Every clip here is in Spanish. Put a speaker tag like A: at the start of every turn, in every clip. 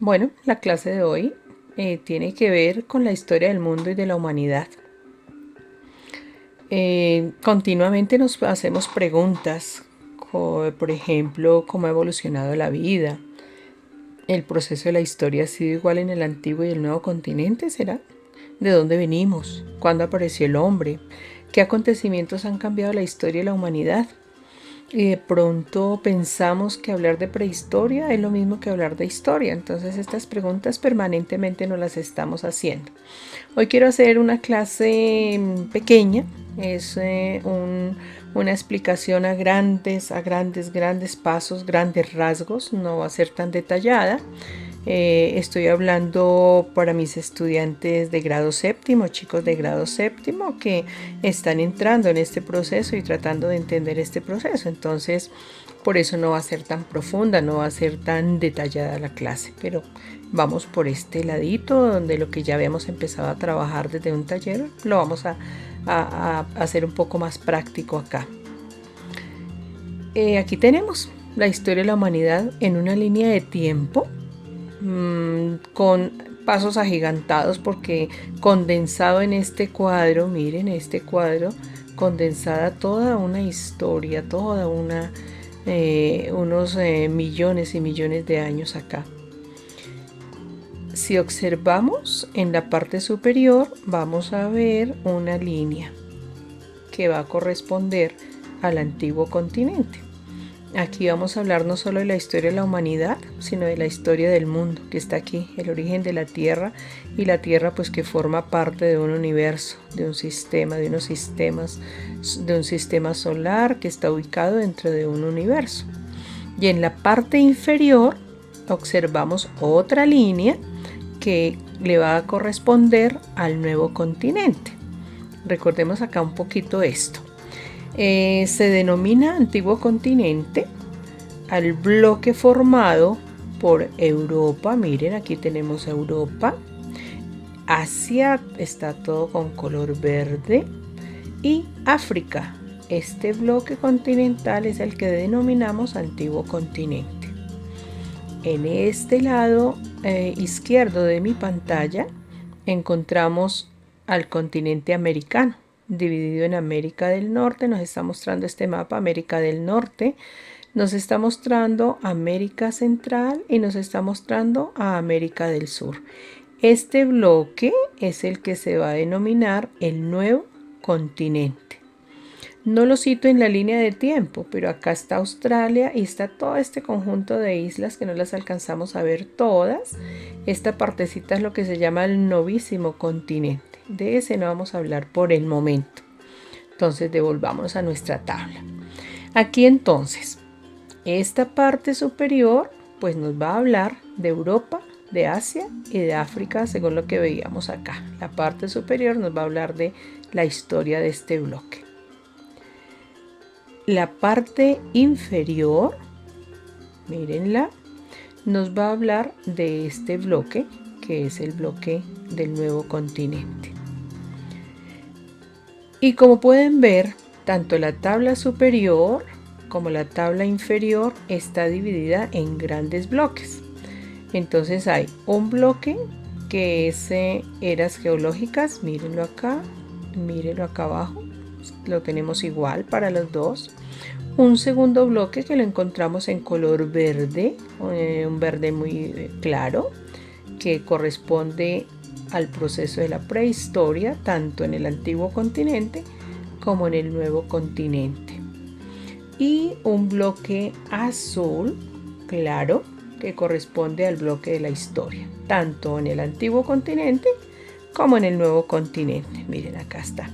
A: Bueno, la clase de hoy tiene que ver con la historia del mundo y de la humanidad. Continuamente nos hacemos preguntas, por ejemplo, cómo ha evolucionado la vida. ¿El proceso de la historia ha sido igual en el antiguo y el nuevo continente? ¿Será? ¿De dónde venimos? ¿Cuándo apareció el hombre? ¿Qué acontecimientos han cambiado la historia y la humanidad? Y de pronto pensamos que hablar de prehistoria es lo mismo que hablar de historia. Entonces estas preguntas permanentemente nos las estamos haciendo. Hoy quiero hacer una clase pequeña. Es una explicación a grandes pasos, grandes rasgos. No va a ser tan detallada. Estoy hablando para mis estudiantes de grado séptimo, chicos de grado séptimo que están entrando en este proceso y tratando de entender este proceso. Entonces, por eso no va a ser tan profunda, no va a ser tan detallada la clase, pero vamos por este ladito donde lo que ya habíamos empezado a trabajar desde un taller, lo vamos a hacer un poco más práctico acá. Aquí tenemos la historia de la humanidad en una línea de tiempo con pasos agigantados, porque condensado en este cuadro, miren este cuadro, condensada toda una historia, toda unos millones y millones de años acá. Si observamos en la parte superior, vamos a ver una línea que va a corresponder al antiguo continente. Aquí vamos a hablar no solo de la historia de la humanidad, sino de la historia del mundo que está aquí, el origen de la Tierra, y la Tierra pues que forma parte de un universo, de un sistema, de unos sistemas, de un sistema solar que está ubicado dentro de un universo. Y en la parte inferior observamos otra línea que le va a corresponder al nuevo continente. Recordemos acá un poquito esto. Se denomina antiguo continente al bloque formado por Europa. Miren, aquí tenemos Europa. Asia está todo con color verde. Y África. Este bloque continental es el que denominamos antiguo continente. En este lado izquierdo de mi pantalla encontramos al continente americano, dividido en América del Norte. Nos está mostrando este mapa, América del Norte, nos está mostrando América Central y nos está mostrando a América del Sur. Este bloque es el que se va a denominar el nuevo continente. No lo cito en la línea de tiempo, pero acá está Australia y está todo este conjunto de islas que no las alcanzamos a ver todas. Esta partecita es lo que se llama el novísimo continente. De ese no vamos a hablar por el momento. Entonces devolvámonos a nuestra tabla. Aquí entonces, esta parte superior pues nos va a hablar de Europa, de Asia y de África, según lo que veíamos acá. La parte superior nos va a hablar de la historia de este bloque. La parte inferior, mírenla, nos va a hablar de este bloque, que es el bloque del nuevo continente. Y como pueden ver, tanto la tabla superior como la tabla inferior está dividida en grandes bloques. Entonces hay un bloque que es eras geológicas, mírenlo acá abajo, lo tenemos igual para los dos. Un segundo bloque que lo encontramos en color verde, un verde muy claro, que corresponde al proceso de la prehistoria, tanto en el antiguo continente como en el nuevo continente. Y un bloque azul claro que corresponde al bloque de la historia, tanto en el antiguo continente como en el nuevo continente. Miren, acá está.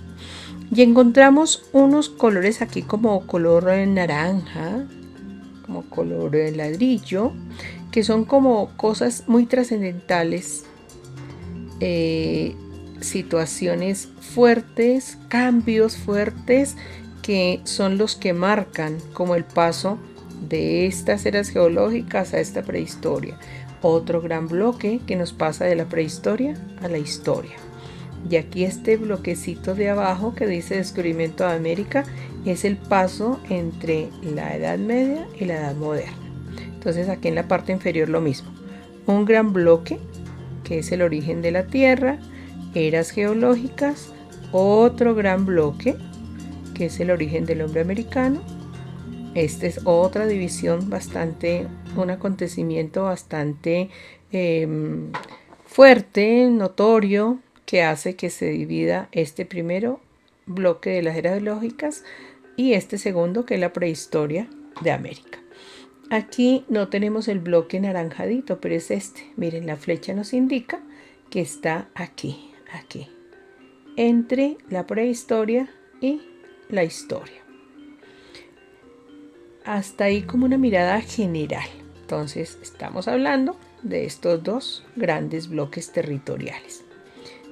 A: Y encontramos unos colores aquí como color naranja, como color ladrillo, que son como cosas muy trascendentales, situaciones fuertes, cambios fuertes, que son los que marcan como el paso de estas eras geológicas a esta prehistoria. Otro gran bloque que nos pasa de la prehistoria a la historia. Y aquí este bloquecito de abajo que dice descubrimiento de América es el paso entre la Edad Media y la Edad Moderna. Entonces aquí en la parte inferior lo mismo. un gran bloque, que es el origen de la Tierra, eras geológicas, otro gran bloque, que es el origen del hombre americano. Esta es otra división un acontecimiento bastante fuerte, notorio, que hace que se divida este primero bloque de las eras geológicas y este segundo, que es la prehistoria de América. Aquí no tenemos el bloque naranjadito, pero es este. Miren, la flecha nos indica que está aquí, entre la prehistoria y la historia. Hasta ahí como una mirada general. Entonces estamos hablando de estos dos grandes bloques territoriales.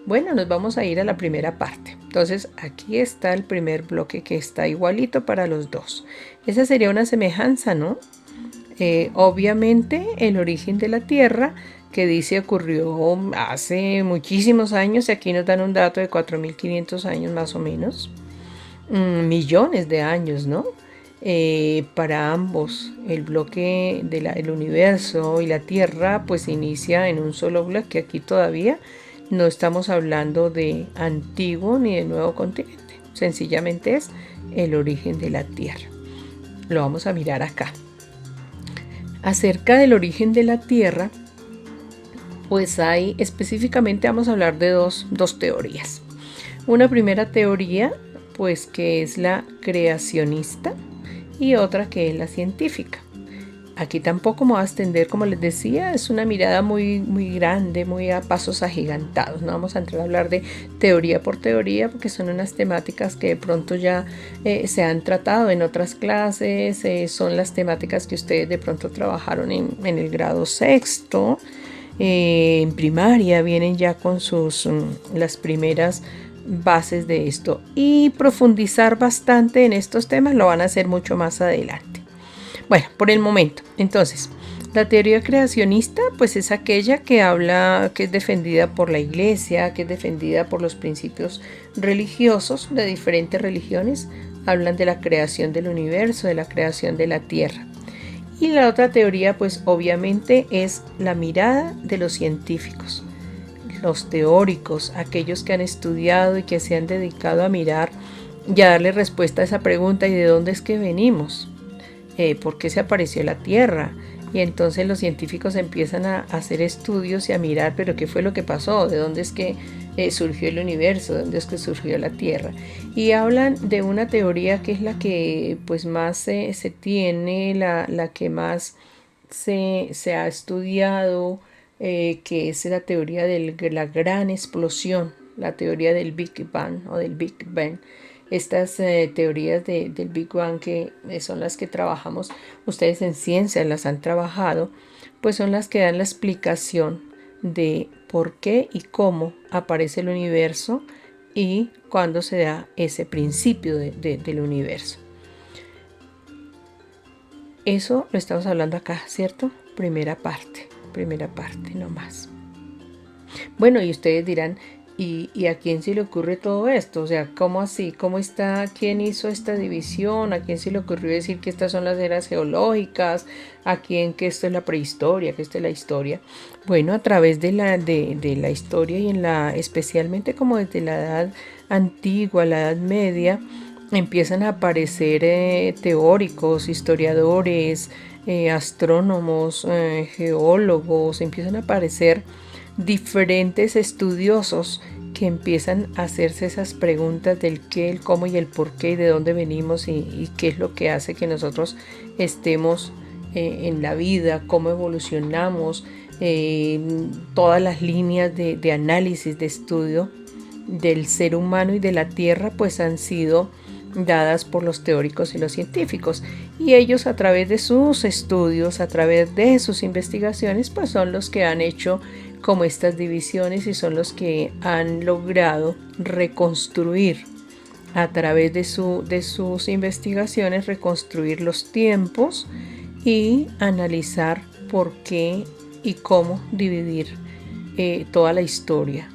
A: Bueno, nos vamos a ir a la primera parte. Entonces aquí está el primer bloque, que está igualito para los dos. Esa sería una semejanza, ¿no? Obviamente el origen de la Tierra, que dice ocurrió hace muchísimos años, y aquí nos dan un dato de 4.500 años más o menos, millones de años, ¿no? Para ambos, el bloque del universo y la Tierra pues inicia en un solo bloque. Aquí todavía no estamos hablando de antiguo ni de nuevo continente, sencillamente es el origen de la Tierra. Lo vamos a mirar acá. Acerca del origen de la Tierra, pues específicamente vamos a hablar de dos teorías. Una primera teoría, pues que es la creacionista, y otra que es la científica. Aquí tampoco me voy a extender, como les decía, es una mirada muy grande, muy a pasos agigantados. No vamos a entrar a hablar de teoría por teoría, porque son unas temáticas que de pronto ya se han tratado en otras clases, son las temáticas que ustedes de pronto trabajaron en el grado sexto, en primaria, vienen ya con las primeras bases de esto, y profundizar bastante en estos temas lo van a hacer mucho más adelante. Bueno, por el momento, entonces, la teoría creacionista pues es aquella que habla, que es defendida por la Iglesia, que es defendida por los principios religiosos de diferentes religiones, hablan de la creación del universo, de la creación de la Tierra. Y la otra teoría pues obviamente es la mirada de los científicos, los teóricos, aquellos que han estudiado y que se han dedicado a mirar y a darle respuesta a esa pregunta: ¿y de dónde es que venimos? ¿Por qué se apareció la Tierra? Y entonces los científicos empiezan a hacer estudios y a mirar, pero ¿qué fue lo que pasó? ¿De dónde es que surgió el universo? ¿De dónde es que surgió la Tierra? Y hablan de una teoría que es la que pues más se tiene, la que más se ha estudiado, que es la teoría de la gran explosión, la teoría del Big Bang o del Big Bang. Estas teorías del Big Bang, que son las que trabajamos, ustedes en ciencia las han trabajado, pues son las que dan la explicación de por qué y cómo aparece el universo y cuándo se da ese principio del universo. Eso lo estamos hablando acá, ¿cierto? Primera parte no más. Bueno, y ustedes dirán, ¿y a quién se le ocurre todo esto? O sea, ¿cómo así? ¿Cómo está? ¿Quién hizo esta división? ¿A quién se le ocurrió decir que estas son las eras geológicas? ¿A quién que esto es la prehistoria? ¿Que esto es la historia? Bueno, a través de la historia y especialmente como desde la edad antigua, la edad media, empiezan a aparecer teóricos, historiadores, astrónomos, geólogos, empiezan a aparecer diferentes estudiosos que empiezan a hacerse esas preguntas del qué, el cómo y el por qué, y de dónde venimos y qué es lo que hace que nosotros estemos en la vida, cómo evolucionamos, todas las líneas de análisis, de estudio del ser humano y de la Tierra pues han sido dadas por los teóricos y los científicos, y ellos a través de sus estudios, a través de sus investigaciones, pues son los que han hecho como estas divisiones y son los que han logrado reconstruir a través de sus investigaciones, reconstruir los tiempos y analizar por qué y cómo dividir toda la historia.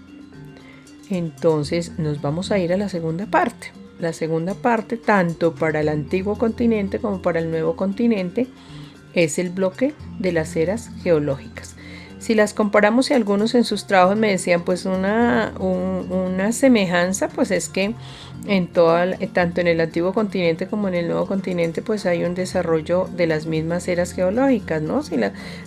A: Entonces nos vamos a ir a la segunda parte. La segunda parte, tanto para el antiguo continente como para el nuevo continente, es el bloque de las eras geológicas. Si las comparamos, y algunos en sus trabajos me decían, pues una semejanza, pues es que tanto en el antiguo continente como en el nuevo continente, pues hay un desarrollo de las mismas eras geológicas, ¿no?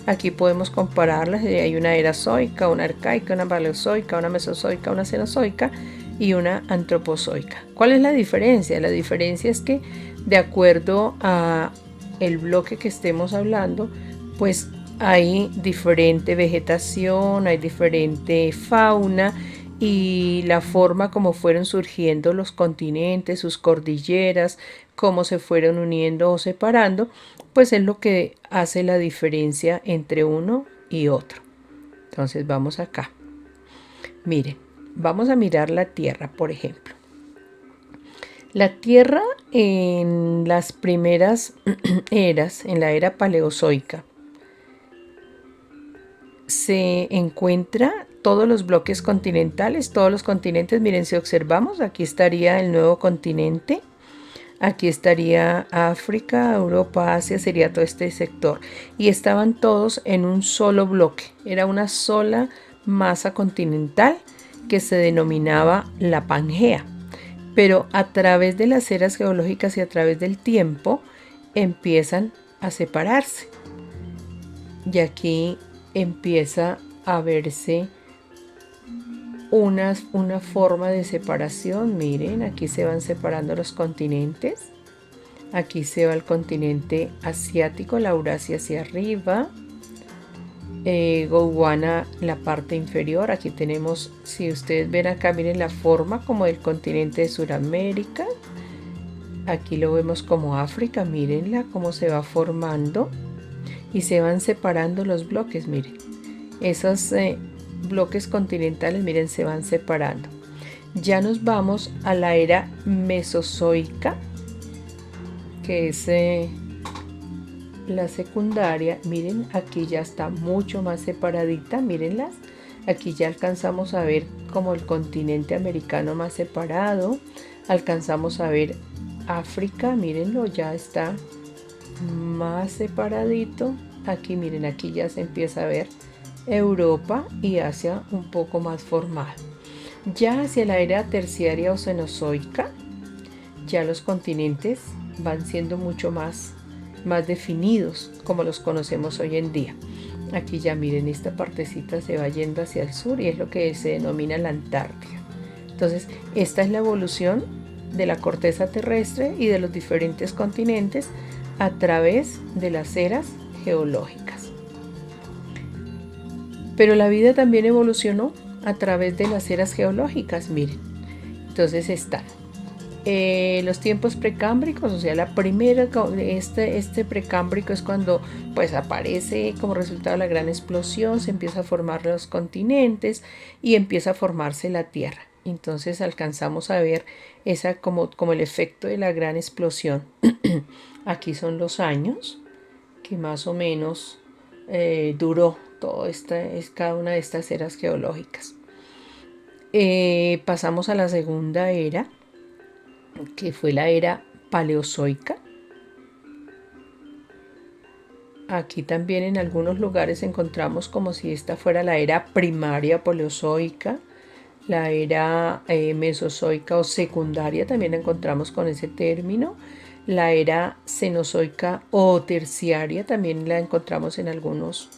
A: Aquí podemos compararlas, hay una era zoica, una arcaica, una paleozoica, una mesozoica, una cenozoica y una antropozoica. ¿Cuál es la diferencia? La diferencia es que de acuerdo a el bloque que estemos hablando, pues hay diferente vegetación, hay diferente fauna, y la forma como fueron surgiendo los continentes, sus cordilleras, cómo se fueron uniendo o separando, pues es lo que hace la diferencia entre uno y otro. Entonces vamos acá. Miren, vamos a mirar la Tierra, por ejemplo. La Tierra en las primeras eras, en la era paleozoica, se encuentra todos los bloques continentales, todos los continentes. Miren, si observamos, aquí estaría el nuevo continente, aquí estaría África, Europa, Asia, sería todo este sector, y estaban todos en un solo bloque, era una sola masa continental que se denominaba la Pangea. Pero a través de las eras geológicas y a través del tiempo empiezan a separarse, y aquí empieza a verse una forma de separación. Miren, aquí se van separando los continentes. Aquí se va el continente asiático, la Eurasia hacia arriba, Gondwana la parte inferior. Aquí tenemos, si ustedes ven acá, miren la forma como del continente de Sudamérica. Aquí lo vemos como África, mírenla cómo se va formando y se van separando los bloques. Miren, esos bloques continentales, miren, se van separando. Ya nos vamos a la era mesozoica, que es la secundaria. Miren, aquí ya está mucho más separadita, mírenlas. Aquí ya alcanzamos a ver como el continente americano más separado. Alcanzamos a ver África, mírenlo, ya está más separadito. Aquí miren, aquí ya se empieza a ver Europa y Asia un poco más formal. Ya hacia la era terciaria o cenozoica, ya los continentes van siendo mucho más definidos como los conocemos hoy en día. Aquí ya miren, esta partecita se va yendo hacia el sur y es lo que se denomina la Antártida. Entonces, esta es la evolución de la corteza terrestre y de los diferentes continentes a través de las eras geológicas. Pero la vida también evolucionó a través de las eras geológicas, miren. Entonces están los tiempos precámbricos, o sea, la primera, este precámbrico es cuando pues aparece como resultado de la gran explosión, se empieza a formar los continentes y empieza a formarse la Tierra. Entonces alcanzamos a ver esa como el efecto de la gran explosión. Aquí son los años que más o menos duró cada una de estas eras geológicas. Pasamos a la segunda era, que fue la era paleozoica. Aquí también en algunos lugares encontramos como si esta fuera la era primaria paleozoica, la era mesozoica o secundaria, también la encontramos con ese término. La era cenozoica o terciaria también la encontramos en algunos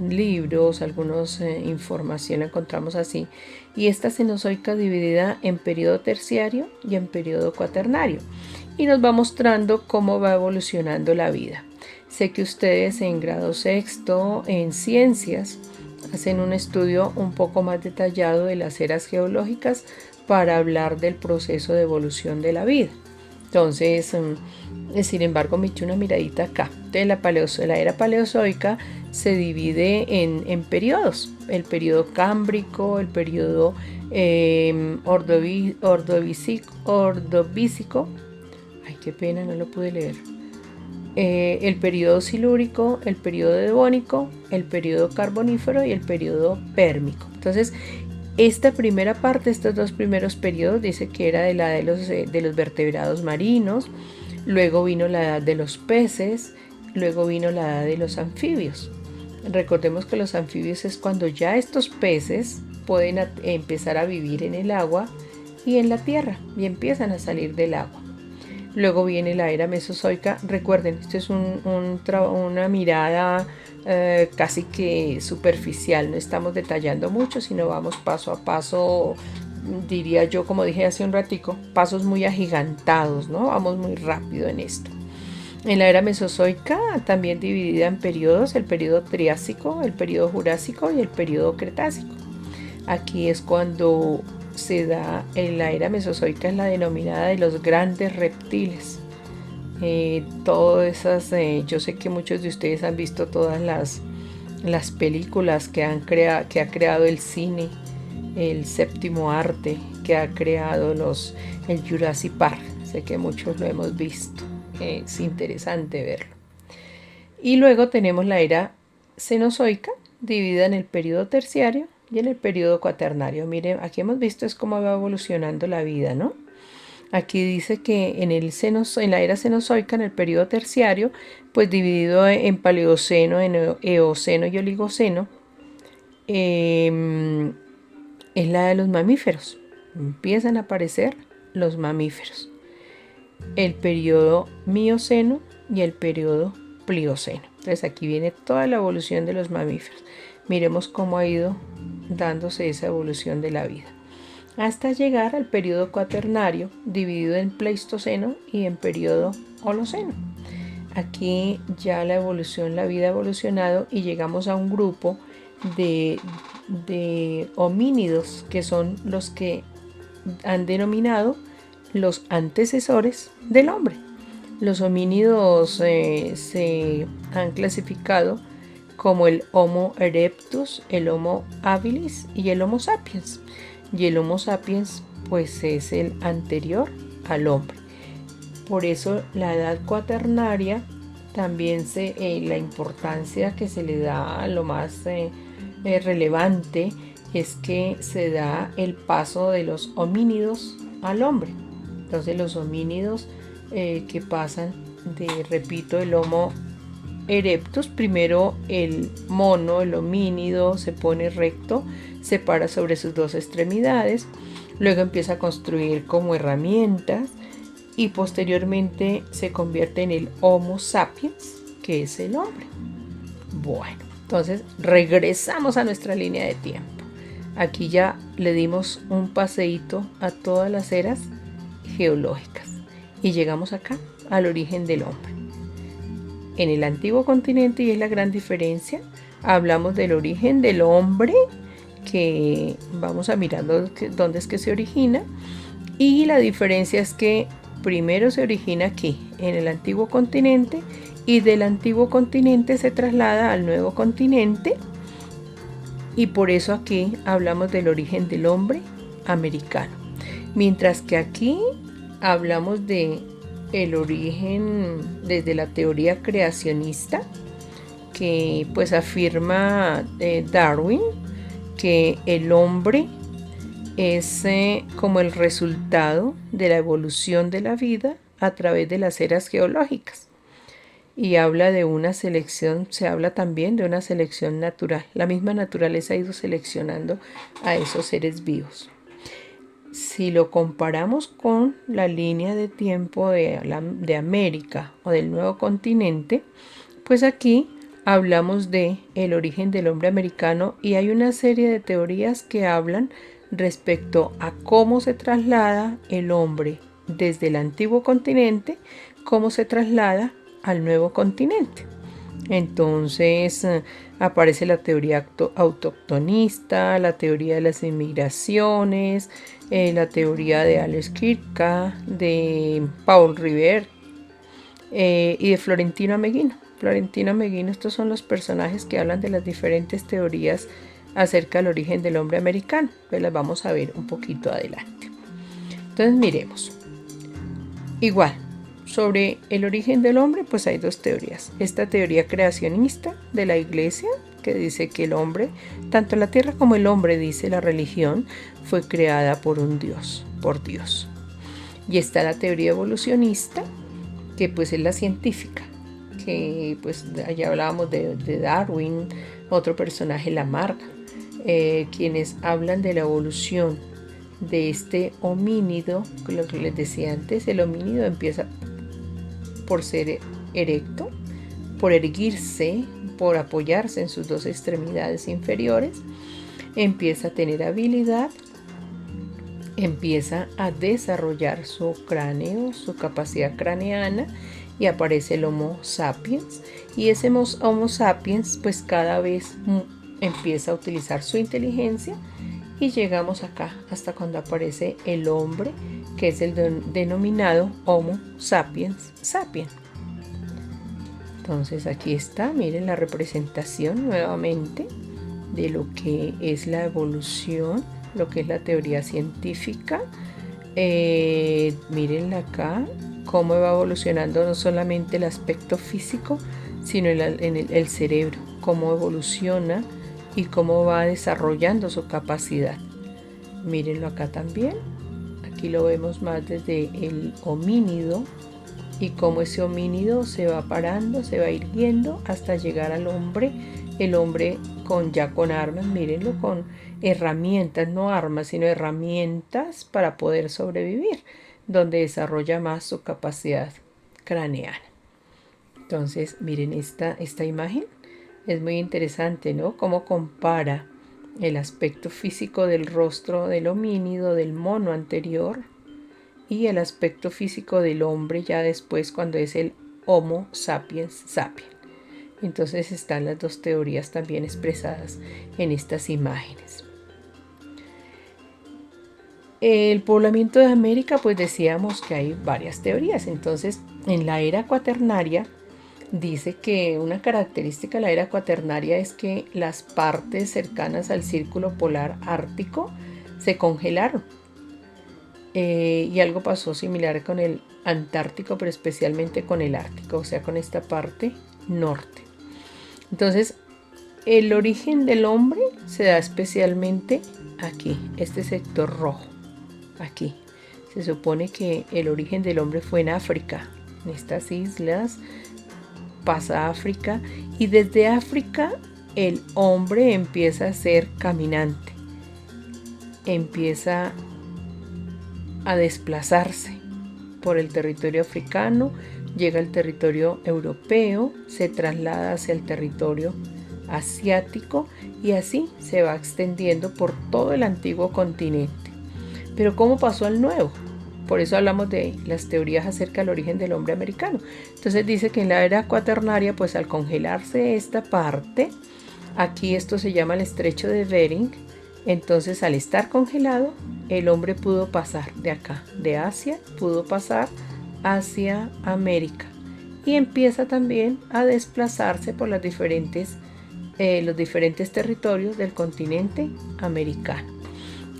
A: libros, algunos información la encontramos así. Y esta cenozoica dividida en periodo terciario y en periodo cuaternario, y nos va mostrando cómo va evolucionando la vida. Sé que ustedes en grado sexto en ciencias hacen un estudio un poco más detallado de las eras geológicas para hablar del proceso de evolución de la vida. Entonces, sin embargo, me eché una miradita acá. Entonces, la era paleozoica se divide en periodos. El periodo cámbrico, el periodo ordovícico. Ay, qué pena, no lo pude leer. El periodo silúrico, el periodo devónico, el periodo carbonífero y el periodo pérmico. Entonces, esta primera parte, estos dos primeros periodos, dice que era de la edad de los vertebrados marinos, luego vino la edad de los peces, luego vino la edad de los anfibios. Recordemos que los anfibios es cuando ya estos peces pueden empezar a vivir en el agua y en la tierra y empiezan a salir del agua. Luego viene la era mesozoica. Recuerden, esto es una mirada casi que superficial, no estamos detallando mucho, sino vamos paso a paso, diría yo, como dije hace un ratico, pasos muy agigantados, ¿no? Vamos muy rápido en esto. En la era mesozoica, también dividida en periodos, el periodo Triásico, el periodo Jurásico y el periodo Cretácico. Aquí es cuando se da, en la era mesozoica es la denominada de los grandes reptiles. Todas esas, yo sé que muchos de ustedes han visto todas las películas que ha creado el cine, el séptimo arte, que ha creado el Jurassic Park. Sé que muchos lo hemos visto. Es interesante verlo. Y luego tenemos la era cenozoica, dividida en el periodo terciario y en el periodo cuaternario. Miren, aquí hemos visto es cómo va evolucionando la vida, ¿no? Aquí dice que en la era cenozoica, en el periodo terciario, pues dividido en paleoceno, en eoceno y oligoceno, es la de los mamíferos. Empiezan a aparecer los mamíferos. El periodo mioceno y el periodo plioceno. Entonces aquí viene toda la evolución de los mamíferos. Miremos cómo ha ido dándose esa evolución de la vida, hasta llegar al periodo cuaternario, dividido en pleistoceno y en periodo holoceno. Aquí ya la vida ha evolucionado y llegamos a un grupo de homínidos, que son los que han denominado los antecesores del hombre. Los homínidos se han clasificado como el Homo erectus, el Homo habilis y el Homo sapiens. Y el Homo sapiens pues es el anterior al hombre. Por eso la edad cuaternaria también la importancia que se le da a lo más relevante es que se da el paso de los homínidos al hombre. Entonces los homínidos que pasan repito, el Homo erectus, primero el mono, el homínido, se pone recto, se para sobre sus dos extremidades, luego empieza a construir como herramientas y posteriormente se convierte en el Homo sapiens, que es el hombre. Bueno, entonces regresamos a nuestra línea de tiempo. Aquí ya le dimos un paseíto a todas las eras geológicas y llegamos acá al origen del hombre. En el antiguo continente, y es la gran diferencia, hablamos del origen del hombre, que vamos a mirar dónde es que se origina, y la diferencia es que primero se origina aquí, en el antiguo continente, y del antiguo continente se traslada al nuevo continente, y por eso aquí hablamos del origen del hombre americano. Mientras que aquí hablamos de el origen desde la teoría creacionista, que pues afirma Darwin que el hombre es como el resultado de la evolución de la vida a través de las eras geológicas. Y habla de una selección, se habla también de una selección natural. La misma naturaleza ha ido seleccionando a esos seres vivos. Si lo comparamos con la línea de tiempo de América o del nuevo continente, pues aquí hablamos de el origen del hombre americano y hay una serie de teorías que hablan respecto a cómo se traslada el hombre desde el antiguo continente, cómo se traslada al nuevo continente. Entonces aparece la teoría autoctonista, la teoría de las inmigraciones, la teoría de Alex Kirka, de Paul Rivet y de Florentino Ameghino. Florentino Ameghino, estos son los personajes que hablan de las diferentes teorías acerca del origen del hombre americano. Pues las vamos a ver un poquito adelante. Entonces miremos. Igual, sobre el origen del hombre, pues hay dos teorías. Esta teoría creacionista de la Iglesia, que dice que el hombre, tanto la tierra como el hombre, dice la religión, fue creada por un Dios, por Dios. Y está la teoría evolucionista, que pues es la científica, que pues allá hablábamos de Darwin, otro personaje, Lamarck, quienes hablan de la evolución de este homínido. Lo que les decía antes, el homínido empieza por ser erecto, por erguirse, por apoyarse en sus dos extremidades inferiores, empieza a tener habilidad, empieza a desarrollar su cráneo, su capacidad craneana, y aparece el Homo sapiens, y ese Homo sapiens pues cada vez empieza a utilizar su inteligencia, y llegamos acá hasta cuando aparece el hombre, que es el denominado Homo sapiens sapiens. Entonces aquí está, miren la representación nuevamente de lo que es la evolución, lo que es la teoría científica. Miren acá cómo va evolucionando no solamente el aspecto físico, sino el cerebro, cómo evoluciona y cómo va desarrollando su capacidad. Mírenlo acá también. Aquí lo vemos más desde el homínido y cómo ese homínido se va parando, se va irguiendo hasta llegar al hombre. El hombre con armas, mírenlo, con herramientas, no armas, sino herramientas para poder sobrevivir, donde desarrolla más su capacidad craneana. Entonces, miren esta imagen. Es muy interesante, ¿no? Cómo compara el aspecto físico del rostro del homínido, del mono anterior, y el aspecto físico del hombre ya después cuando es el Homo sapiens sapiens. Entonces están las dos teorías también expresadas en estas imágenes. El poblamiento de América, pues decíamos que hay varias teorías. Entonces, en la era cuaternaria, dice que una característica de la era cuaternaria es que las partes cercanas al círculo polar ártico se congelaron. Y algo pasó similar con el Antártico, pero especialmente con el Ártico, o sea, con esta parte norte. Entonces, el origen del hombre se da especialmente aquí, este sector rojo, aquí. Se supone que el origen del hombre fue en África, en estas islas, pasa a África, y desde África el hombre empieza a ser caminante, empieza a desplazarse por el territorio africano, llega al territorio europeo, se traslada hacia el territorio asiático y así se va extendiendo por todo el antiguo continente. Pero ¿cómo pasó al nuevo? Por eso hablamos de las teorías acerca del origen del hombre americano. Entonces dice que en la era cuaternaria, pues al congelarse esta parte, aquí esto se llama el estrecho de Bering, entonces al estar congelado, el hombre pudo pasar de acá, de Asia, pudo pasar hacia América y empieza también a desplazarse por los diferentes territorios del continente americano.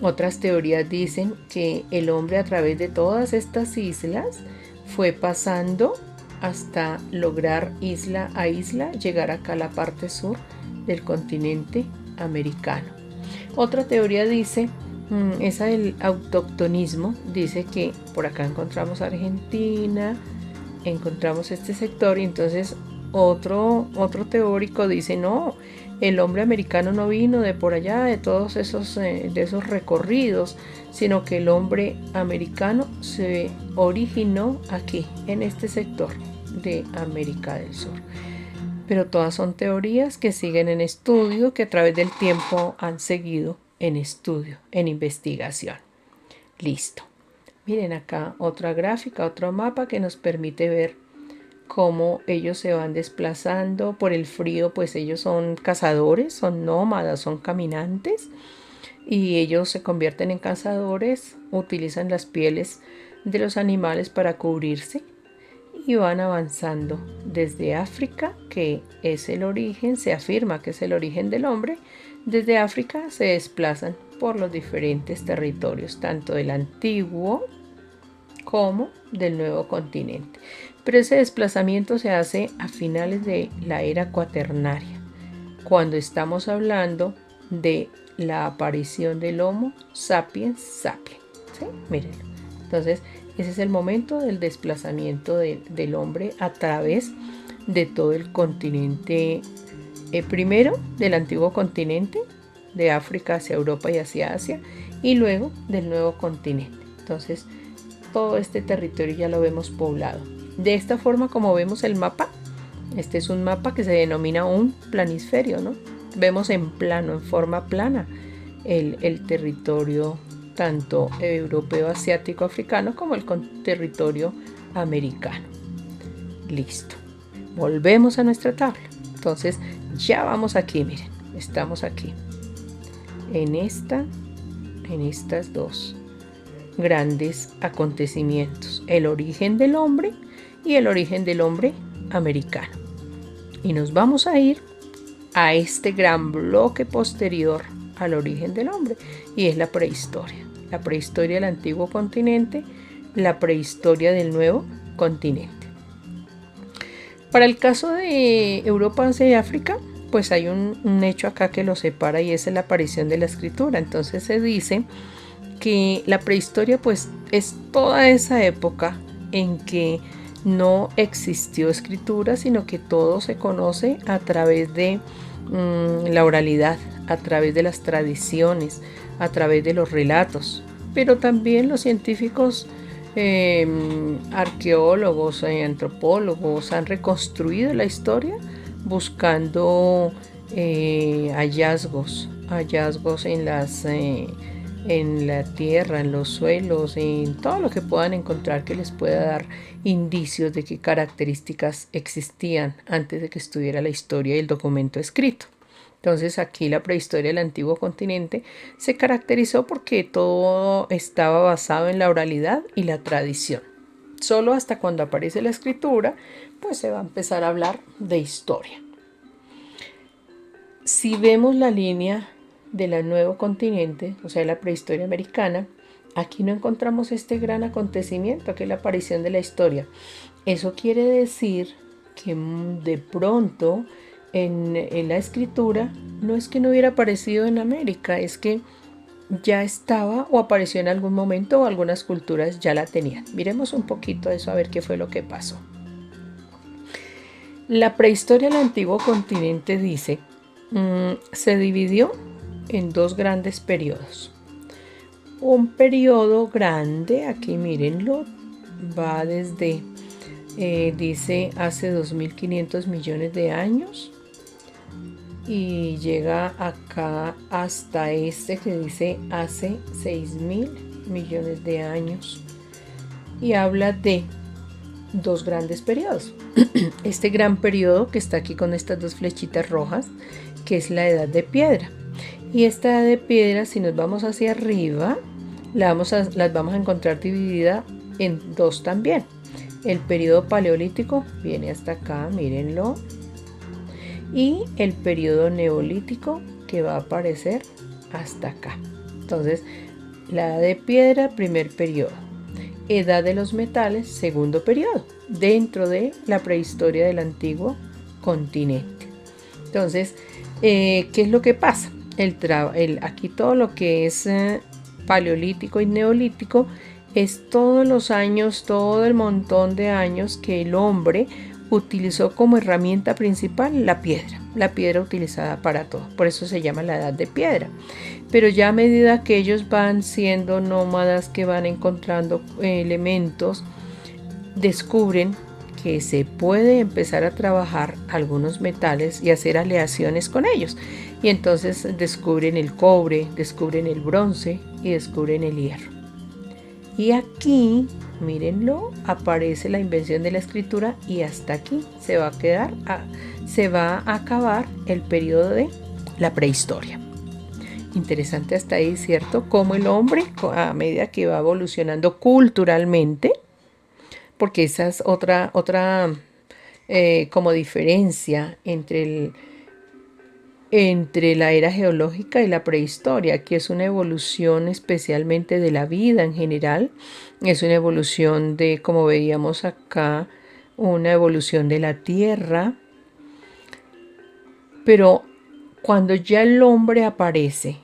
A: Otras teorías dicen que el hombre a través de todas estas islas fue pasando hasta lograr isla a isla, llegar acá a la parte sur del continente americano. Otra teoría dice, esa del autoctonismo, dice que por acá encontramos Argentina, encontramos este sector, y entonces otro teórico dice, no, el hombre americano no vino de por allá, de todos esos recorridos, sino que el hombre americano se originó aquí, en este sector de América del Sur. Pero todas son teorías que siguen en estudio, que a través del tiempo han seguido en estudio, en investigación. Listo. Miren acá otra gráfica, otro mapa que nos permite ver cómo ellos se van desplazando por el frío, pues ellos son cazadores, son nómadas, son caminantes, y ellos se convierten en cazadores, utilizan las pieles de los animales para cubrirse y van avanzando desde África, que es el origen, se afirma que es el origen del hombre. Desde África se desplazan por los diferentes territorios, tanto del antiguo como del nuevo continente. Pero ese desplazamiento se hace a finales de la era cuaternaria, cuando estamos hablando de la aparición del Homo sapiens sapiens. ¿Sí? Mírenlo. Entonces, ese es el momento del desplazamiento del hombre a través de todo el continente, primero del antiguo continente, de África hacia Europa y hacia Asia, y luego del nuevo continente. Entonces, todo este territorio ya lo vemos poblado. De esta forma, como vemos el mapa, este es un mapa que se denomina un planisferio, ¿no? Vemos en plano, en forma plana, el territorio tanto europeo, asiático, africano, como el territorio americano. Listo. Volvemos a nuestra tabla. Entonces, ya vamos aquí, miren, estamos aquí. En estas dos grandes acontecimientos, el origen del hombre y el origen del hombre americano. Y nos vamos a ir a este gran bloque posterior al origen del hombre, y es la prehistoria del antiguo continente, la prehistoria del nuevo continente. Para el caso de Europa, Asia y África, pues hay un hecho acá que lo separa, y es la aparición de la escritura. Entonces se dice que la prehistoria pues es toda esa época en que no existió escritura, sino que todo se conoce a través de la oralidad, a través de las tradiciones, a través de los relatos. Pero también los científicos, arqueólogos, antropólogos han reconstruido la historia buscando hallazgos en la tierra, en los suelos, en todo lo que puedan encontrar que les pueda dar indicios de qué características existían antes de que estuviera la historia y el documento escrito. Entonces aquí la prehistoria del antiguo continente se caracterizó porque todo estaba basado en la oralidad y la tradición. Solo hasta cuando aparece la escritura, pues se va a empezar a hablar de historia. Si vemos la línea del nuevo continente, o sea, la prehistoria americana, aquí no encontramos este gran acontecimiento que es la aparición de la historia. Eso quiere decir que de pronto en la escritura no es que no hubiera aparecido en América, es que ya estaba o apareció en algún momento, o algunas culturas ya la tenían. Miremos un poquito eso a ver qué fue lo que pasó. La prehistoria del antiguo continente dice se dividió en dos grandes periodos. Un periodo grande, aquí mírenlo, va desde, dice, hace 2.500 millones de años, y llega acá hasta este que dice hace 6.000 millones de años, y habla de dos grandes periodos. Este gran periodo que está aquí con estas dos flechitas rojas, que es la edad de piedra. Y esta edad de piedra, si nos vamos hacia arriba, las vamos a encontrar dividida en dos también. El periodo paleolítico viene hasta acá, mírenlo. Y el periodo neolítico, que va a aparecer hasta acá. Entonces, la edad de piedra, primer periodo. Edad de los metales, segundo periodo, dentro de la prehistoria del antiguo continente. Entonces, ¿qué es lo que pasa? Aquí todo lo que es paleolítico y neolítico es todos los años, todo el montón de años que el hombre utilizó como herramienta principal la piedra utilizada para todo. Por eso se llama la edad de piedra. Pero ya a medida que ellos van siendo nómadas, que van encontrando elementos, descubren que se puede empezar a trabajar algunos metales y hacer aleaciones con ellos. Y entonces descubren el cobre, descubren el bronce y descubren el hierro. Y aquí, mírenlo, aparece la invención de la escritura, y hasta aquí se va a acabar el periodo de la prehistoria. Interesante hasta ahí, ¿cierto? Cómo el hombre, a medida que va evolucionando culturalmente, porque esa es otra como diferencia entre la era geológica y la prehistoria, que es una evolución especialmente de la vida en general. Es una evolución de, como veíamos acá, una evolución de la tierra. Pero cuando ya el hombre aparece,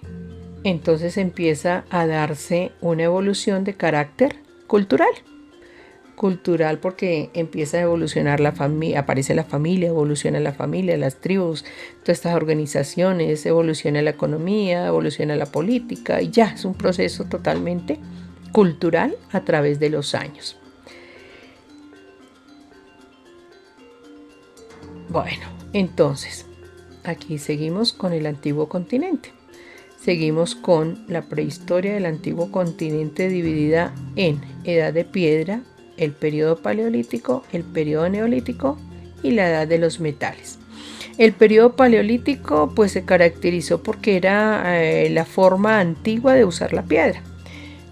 A: entonces empieza a darse una evolución de carácter cultural. cultural porque empieza a evolucionar la familia, aparece la familia, evoluciona la familia, las tribus, todas estas organizaciones, evoluciona la economía, evoluciona la política y ya es un proceso totalmente cultural a través de los años. Bueno, entonces, aquí seguimos con el antiguo continente. Seguimos con la prehistoria del antiguo continente dividida en edad de piedra, el periodo paleolítico, el periodo neolítico y la edad de los metales. El periodo paleolítico pues se caracterizó porque era la forma antigua de usar la piedra.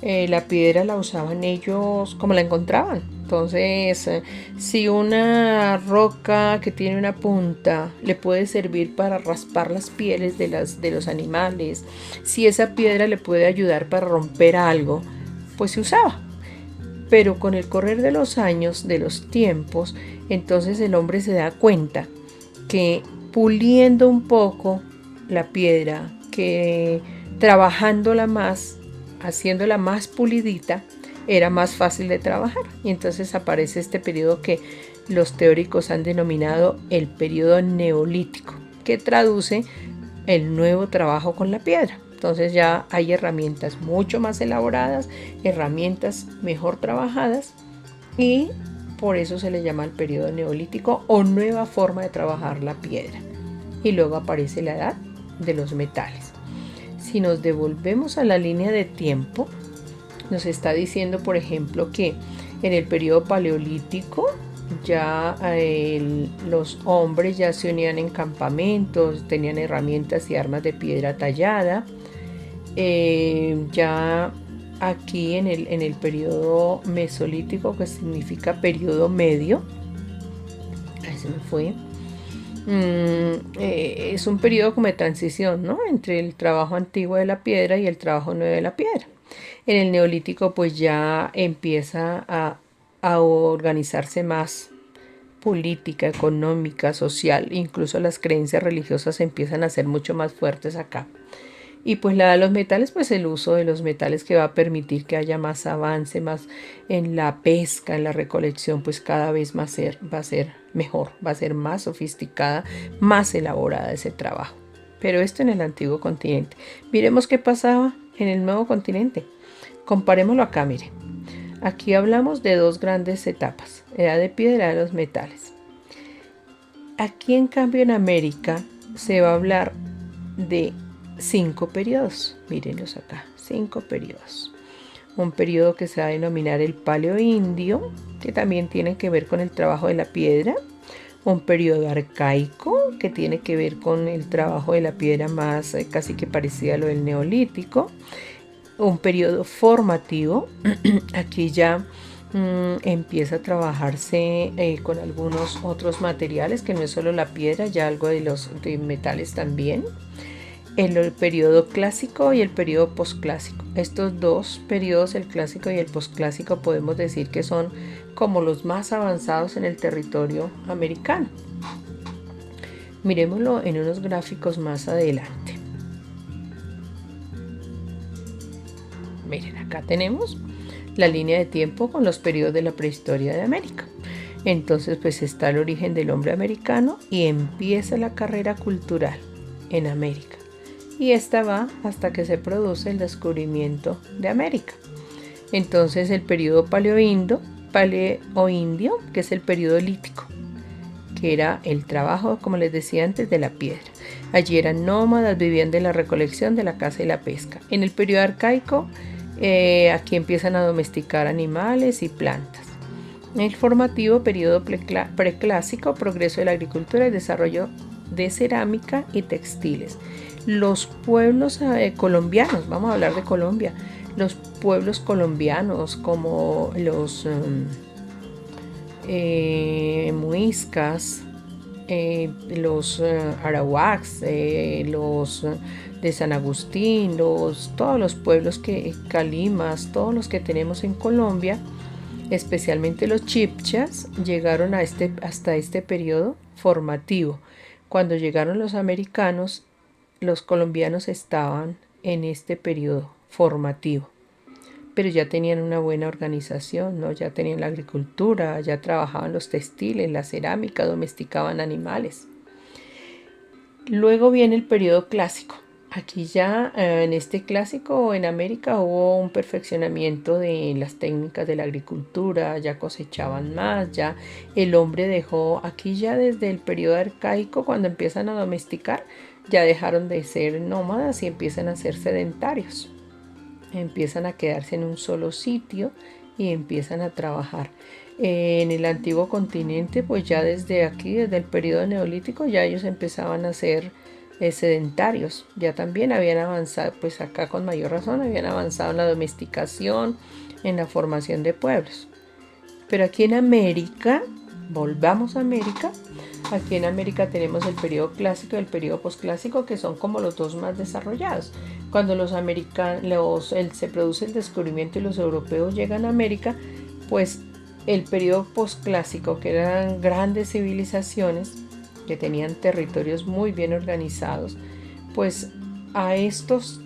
A: La piedra la usaban ellos como la encontraban. Entonces, si una roca que tiene una punta le puede servir para raspar las pieles de los animales, si esa piedra le puede ayudar para romper algo, pues se usaba. Pero con el correr de los años, de los tiempos, entonces el hombre se da cuenta que puliendo un poco la piedra, que trabajándola más, haciéndola más pulidita, era más fácil de trabajar. Y entonces aparece este periodo que los teóricos han denominado el periodo neolítico, que traduce el nuevo trabajo con la piedra. Entonces ya hay herramientas mucho más elaboradas, herramientas mejor trabajadas y por eso se le llama el periodo neolítico o nueva forma de trabajar la piedra. Y luego aparece la edad de los metales. Si nos devolvemos a la línea de tiempo, nos está diciendo, por ejemplo, que en el periodo paleolítico ya los hombres ya se unían en campamentos, tenían herramientas y armas de piedra tallada. Ya aquí en el periodo mesolítico, que significa periodo medio, ahí se me fue, es un periodo como de transición, ¿no?, entre el trabajo antiguo de la piedra y el trabajo nuevo de la piedra. En el neolítico pues ya empieza a organizarse más política, económica, social, incluso las creencias religiosas empiezan a ser mucho más fuertes acá. Y pues la edad de los metales, pues el uso de los metales que va a permitir que haya más avance, más en la pesca, en la recolección, pues cada vez va a ser mejor, va a ser más sofisticada, más elaborada ese trabajo. Pero esto en el antiguo continente. Miremos qué pasaba en el nuevo continente. Comparémoslo acá, mire. Aquí hablamos de dos grandes etapas, edad de piedra y edad de los metales. Aquí en cambio en América se va a hablar de 5 periodos, mírenlos acá, 5 periodos. Un periodo que se va a denominar el Paleoindio, que también tiene que ver con el trabajo de la piedra. Un periodo arcaico, que tiene que ver con el trabajo de la piedra más casi que parecida a lo del neolítico. Un periodo formativo, aquí ya empieza a trabajarse con algunos otros materiales, que no es solo la piedra, ya algo de metales también. El periodo clásico y el periodo posclásico. Estos dos periodos, el clásico y el posclásico, podemos decir que son como los más avanzados en el territorio americano. Miremoslo en unos gráficos más adelante. Miren, acá tenemos la línea de tiempo con los periodos de la prehistoria de América. Entonces pues está el origen del hombre americano y empieza la carrera cultural en América. Y esta va hasta que se produce el descubrimiento de América. Entonces el periodo paleoindio, que es el periodo lítico, que era el trabajo, como les decía antes, de la piedra. Allí eran nómadas, vivían de la recolección, de la caza y la pesca. En el periodo arcaico, aquí empiezan a domesticar animales y plantas. En el formativo, periodo preclásico, progreso de la agricultura y desarrollo de cerámica y textiles. Los pueblos colombianos, vamos a hablar de Colombia, los pueblos colombianos como los muiscas, los arawaks, los de San Agustín, todos los pueblos calimas, todos los que tenemos en Colombia, especialmente los chipchas, llegaron hasta este periodo formativo. Cuando llegaron los americanos, los colombianos estaban en este periodo formativo. pero ya tenían una buena organización, ¿no? Ya tenían la agricultura, ya trabajaban los textiles, la cerámica, domesticaban animales. Luego viene el periodo clásico. Aquí ya en este clásico en América hubo un perfeccionamiento de las técnicas de la agricultura, ya cosechaban más, ya el hombre dejó, aquí ya desde el periodo arcaico cuando empiezan a domesticar, ya dejaron de ser nómadas y empiezan a ser sedentarios. Empiezan a quedarse en un solo sitio y empiezan a trabajar. En el antiguo continente, pues ya desde aquí, desde el periodo neolítico, ya ellos empezaban a ser sedentarios. Ya también habían avanzado, pues acá con mayor razón, habían avanzado en la domesticación, en la formación de pueblos. Pero aquí en América, volvamos a América, aquí en América tenemos el periodo clásico y el periodo posclásico, que son como los dos más desarrollados. Cuando los americanos, se produce el descubrimiento y los europeos llegan a América, pues el periodo posclásico, que eran grandes civilizaciones que tenían territorios muy bien organizados, pues a estos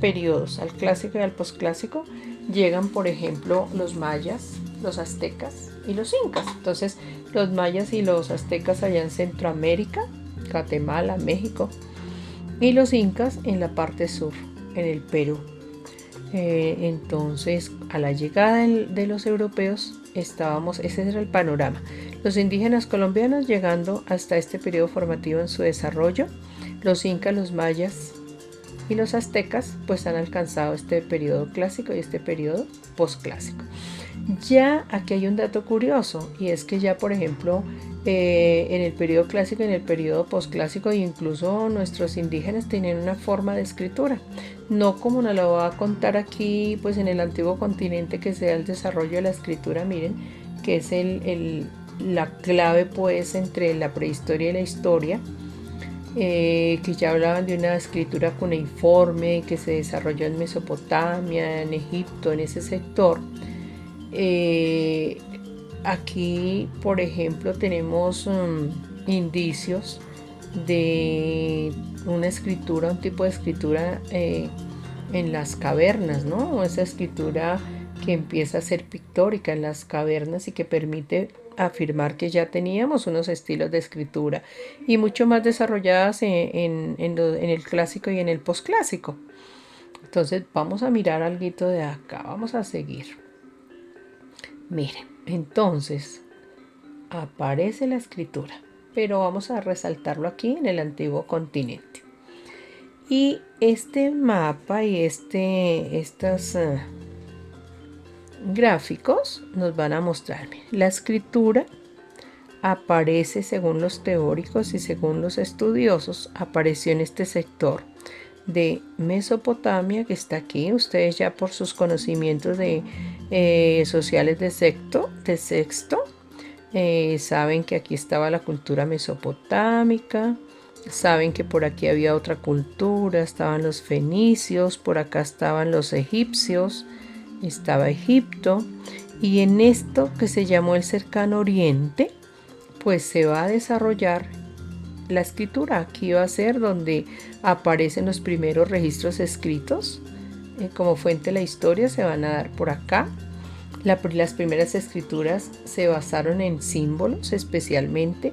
A: periodos, al clásico y al posclásico, llegan por ejemplo los mayas, los aztecas y los incas. Entonces los mayas y los aztecas allá en Centroamérica, Guatemala, México, y los incas en la parte sur, en el Perú. Entonces a la llegada de los europeos ese era el panorama. Los indígenas colombianos llegando hasta este periodo formativo en su desarrollo, los incas, los mayas y los aztecas pues han alcanzado este periodo clásico y este periodo posclásico. Ya aquí hay un dato curioso, y es que ya por ejemplo en el periodo clásico y en el periodo posclásico incluso nuestros indígenas tenían una forma de escritura, no como nos lo va a contar aquí pues en el antiguo continente, que sea el desarrollo de la escritura. Miren que es la clave pues entre la prehistoria y la historia, que ya hablaban de una escritura cuneiforme que se desarrolló en Mesopotamia, en Egipto, en ese sector. Aquí, por ejemplo, tenemos indicios de una escritura, un tipo de escritura en las cavernas, ¿no? Esa escritura que empieza a ser pictórica en las cavernas y que permite afirmar que ya teníamos unos estilos de escritura y mucho más desarrolladas en el clásico y en el posclásico. Entonces vamos a mirar algo de acá, vamos a seguir. Miren, entonces aparece la escritura, pero vamos a resaltarlo aquí en el antiguo continente. Y este mapa y estos gráficos nos van a mostrar, miren, la escritura aparece, según los teóricos y según los estudiosos, apareció en este sector de Mesopotamia, que está aquí. Ustedes ya por sus conocimientos sociales de sexto, saben que aquí estaba la cultura mesopotámica, saben que por aquí había otra cultura, estaban los fenicios, por acá estaban los egipcios, estaba Egipto, y en esto que se llamó el Cercano Oriente, pues se va a desarrollar la escritura. Aquí va a ser donde aparecen los primeros registros escritos. Como fuente de la historia se van a dar por acá. Las primeras escrituras se basaron en símbolos especialmente,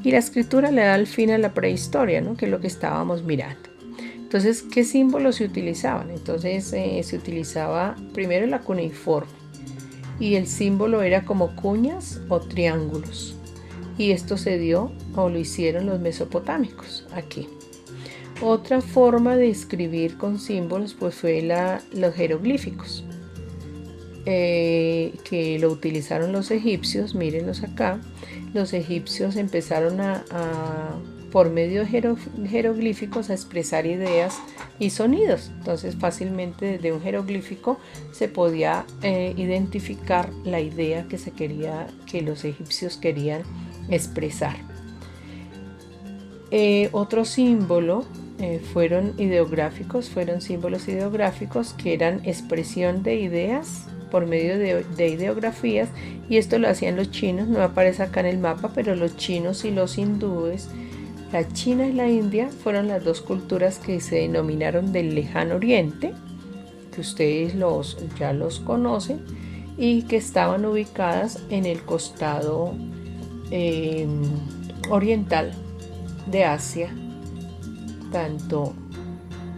A: y la escritura le da el fin a la prehistoria, ¿no? Que es lo que estábamos mirando. Entonces, ¿qué símbolos se utilizaban? Entonces se utilizaba primero la cuneiforme, y el símbolo era como cuñas o triángulos, y esto se dio o lo hicieron los mesopotámicos aquí. Otra forma de escribir con símbolos pues fue los jeroglíficos, que lo utilizaron los egipcios. Mírenlos acá. Los egipcios empezaron por medio de jeroglíficos a expresar ideas y sonidos. Entonces fácilmente desde un jeroglífico se podía identificar la idea que los egipcios querían expresar. Otro símbolo fueron símbolos ideográficos, que eran expresión de ideas por medio de ideografías, y esto lo hacían los chinos. No aparece acá en el mapa, pero los chinos y los hindúes, la China y la India, fueron las dos culturas que se denominaron del Lejano Oriente, que ustedes ya los conocen y que estaban ubicadas en el costado oriental de Asia, tanto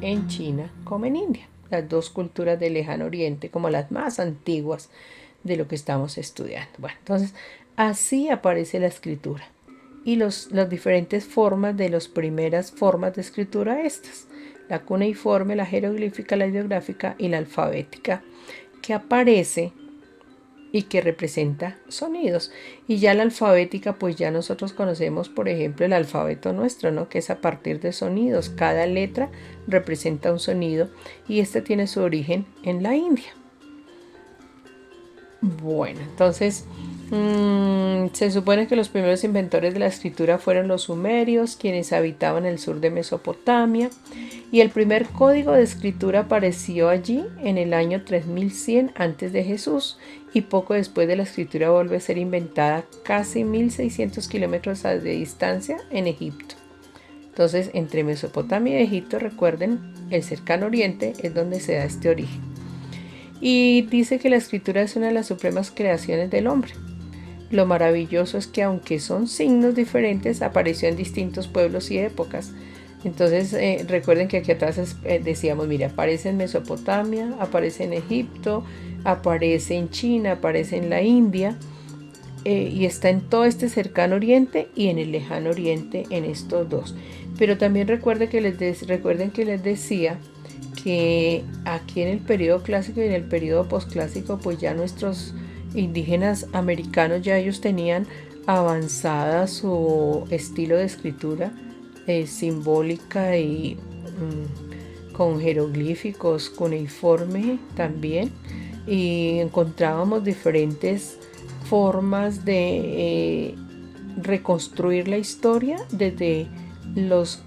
A: en China como en India, las dos culturas del lejano oriente como las más antiguas de lo que estamos estudiando. Bueno, entonces así aparece la escritura y las diferentes formas de las primeras formas de escritura estas, la cuneiforme, la jeroglífica, la ideográfica y la alfabética, que aparece y que representa sonidos. Y ya la alfabética, pues ya nosotros conocemos, por ejemplo, el alfabeto nuestro, ¿no? Que es a partir de sonidos. Cada letra representa un sonido y este tiene su origen en la India. Bueno, entonces se supone que los primeros inventores de la escritura fueron los sumerios, quienes habitaban el sur de Mesopotamia, y el primer código de escritura apareció allí en el año 3100 a.C. y poco después de la escritura vuelve a ser inventada casi 1600 kilómetros de distancia en Egipto. Entonces, entre Mesopotamia y Egipto, recuerden, el cercano oriente es donde se da este origen. Y dice que la escritura es una de las supremas creaciones del hombre. Lo maravilloso es que aunque son signos diferentes, apareció en distintos pueblos y épocas. Entonces recuerden que aquí atrás decíamos, mira, aparece en Mesopotamia, aparece en Egipto, aparece en China, aparece en la India, y está en todo este cercano oriente y en el lejano oriente, en estos dos. Pero también recuerden que les decía que aquí en el periodo clásico y en el periodo posclásico, pues ya nuestros indígenas americanos, ya ellos tenían avanzada su estilo de escritura simbólica y con jeroglíficos, cuneiforme también, y encontrábamos diferentes formas de reconstruir la historia desde los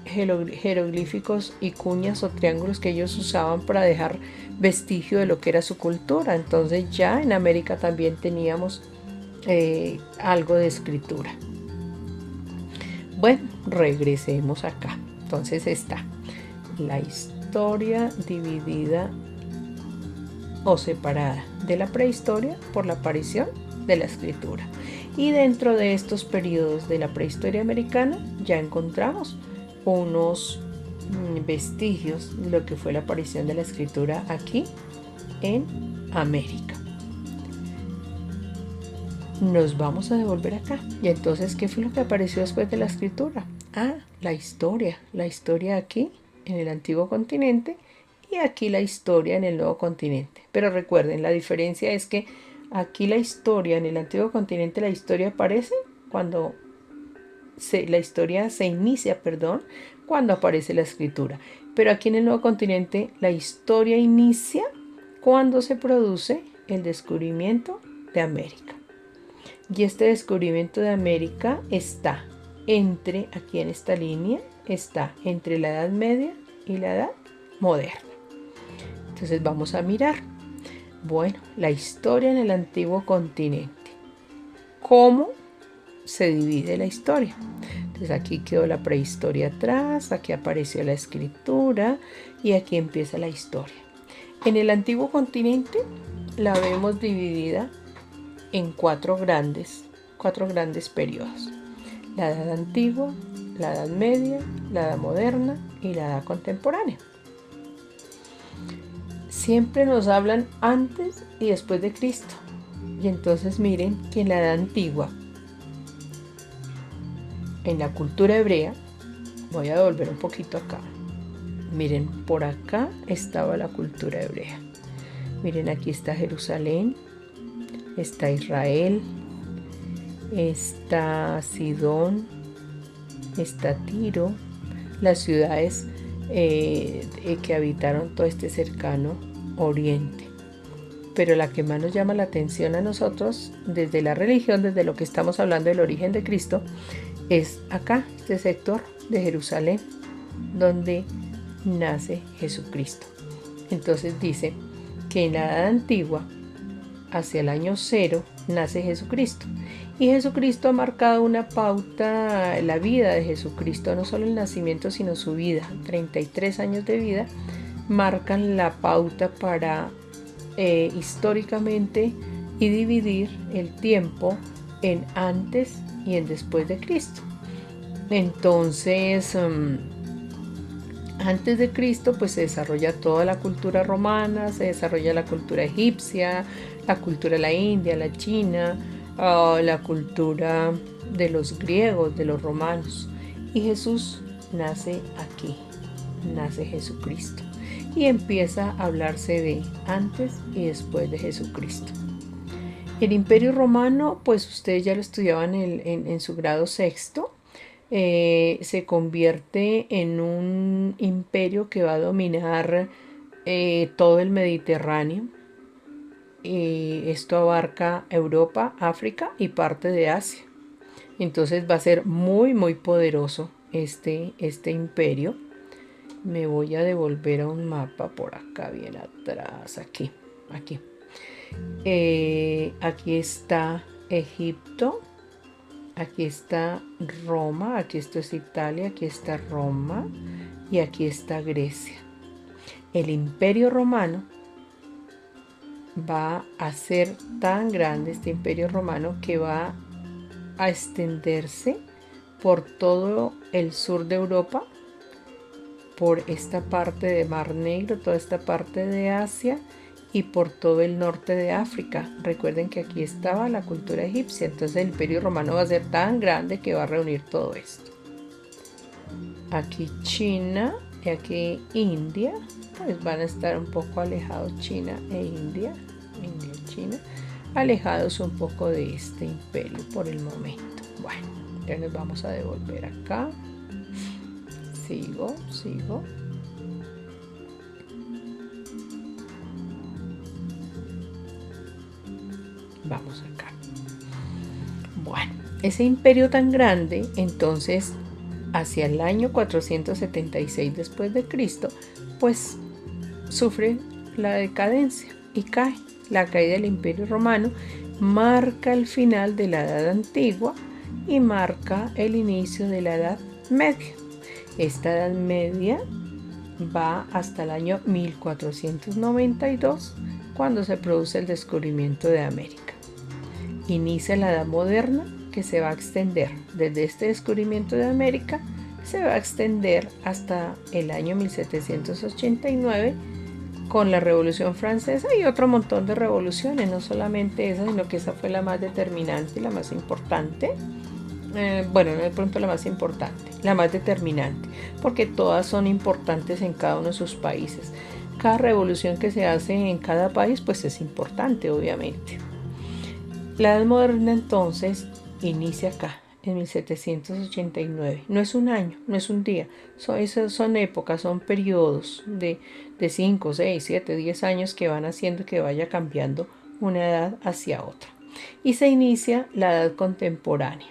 A: jeroglíficos y cuñas o triángulos que ellos usaban para dejar vestigio de lo que era su cultura. Entonces ya en América también teníamos algo de escritura. Bueno, regresemos acá. Entonces está la historia dividida o separada de la prehistoria por la aparición de la escritura. Y dentro de estos periodos de la prehistoria americana ya encontramos unos vestigios de lo que fue la aparición de la escritura aquí en América. Nos vamos a devolver acá. Y entonces, ¿qué fue lo que apareció después de la escritura? La historia aquí en el antiguo continente y aquí la historia en el nuevo continente. Pero recuerden, la diferencia es que aquí la historia en el antiguo continente, la historia aparece cuando la historia se inicia, cuando aparece la escritura. Pero aquí en el nuevo continente la historia inicia cuando se produce el descubrimiento de América. Y este descubrimiento de América está aquí en esta línea, está entre la Edad Media y la Edad Moderna. Entonces vamos a mirar, bueno, la historia en el antiguo continente. ¿Cómo se divide la historia? Entonces aquí quedó la prehistoria atrás, aquí apareció la escritura y aquí empieza la historia. En el antiguo continente la vemos dividida en cuatro grandes periodos: la Edad Antigua, la Edad Media, la Edad Moderna y la Edad Contemporánea. Siempre nos hablan antes y después de Cristo. Y entonces miren que en la Edad Antigua, en la cultura hebrea, voy a devolver un poquito acá. Miren, por acá estaba la cultura hebrea. Miren, aquí está Jerusalén, está Israel, está Sidón, está Tiro, las ciudades que habitaron todo este cercano oriente. Pero la que más nos llama la atención a nosotros, desde la religión, desde lo que estamos hablando del origen de Cristo, es acá, este sector de Jerusalén, donde nace Jesucristo. Entonces dice que en la Edad Antigua, hacia el año 0, nace Jesucristo. Y Jesucristo ha marcado una pauta, la vida de Jesucristo, no solo el nacimiento, sino su vida, 33 años de vida, marcan la pauta para históricamente y dividir el tiempo en antes y en después de Cristo. Entonces, antes de Cristo, pues se desarrolla toda la cultura romana, se desarrolla la cultura egipcia, la cultura de la India, la China, la cultura de los griegos, de los romanos. Y Jesús nace aquí, nace Jesucristo. Y empieza a hablarse de antes y después de Jesucristo. El Imperio Romano, pues ustedes ya lo estudiaban en su grado sexto, se convierte en un imperio que va a dominar todo el Mediterráneo. Esto abarca Europa, África y parte de Asia. Entonces va a ser muy, muy poderoso este imperio. Me voy a devolver a un mapa por acá, bien atrás, aquí. Aquí está Egipto, aquí está Roma, aquí esto es Italia, aquí está Roma y aquí está Grecia. El Imperio Romano va a ser tan grande, este Imperio Romano, que va a extenderse por todo el sur de Europa, por esta parte de Mar Negro, toda esta parte de Asia y por todo el norte de África. Recuerden que aquí estaba la cultura egipcia, entonces el Imperio Romano va a ser tan grande que va a reunir todo esto. Aquí China y aquí India, pues van a estar un poco alejados China e India y China, alejados un poco de este imperio por el momento. Bueno, ya nos vamos a devolver acá. Sigo. Vamos acá. Bueno, ese imperio tan grande, entonces, hacia el año 476 después de Cristo, pues sufre la decadencia y cae. La caída del Imperio Romano marca el final de la Edad Antigua y marca el inicio de la Edad Media. Esta Edad Media va hasta el año 1492, cuando se produce el descubrimiento de América. Inicia la Edad Moderna, que se va a extender desde este descubrimiento de América, se va a extender hasta el año 1789, con la Revolución Francesa y otro montón de revoluciones, no solamente esa, sino que esa fue la más determinante y la más importante. Bueno, no de pronto la más importante, la más determinante, porque todas son importantes en cada uno de sus países. Cada revolución que se hace en cada país, pues es importante, obviamente. La Edad Moderna entonces inicia acá, en 1789. No es un año, no es un día, son épocas, son periodos de 5, 6, 7, 10 años que van haciendo que vaya cambiando una edad hacia otra. Y se inicia la Edad Contemporánea.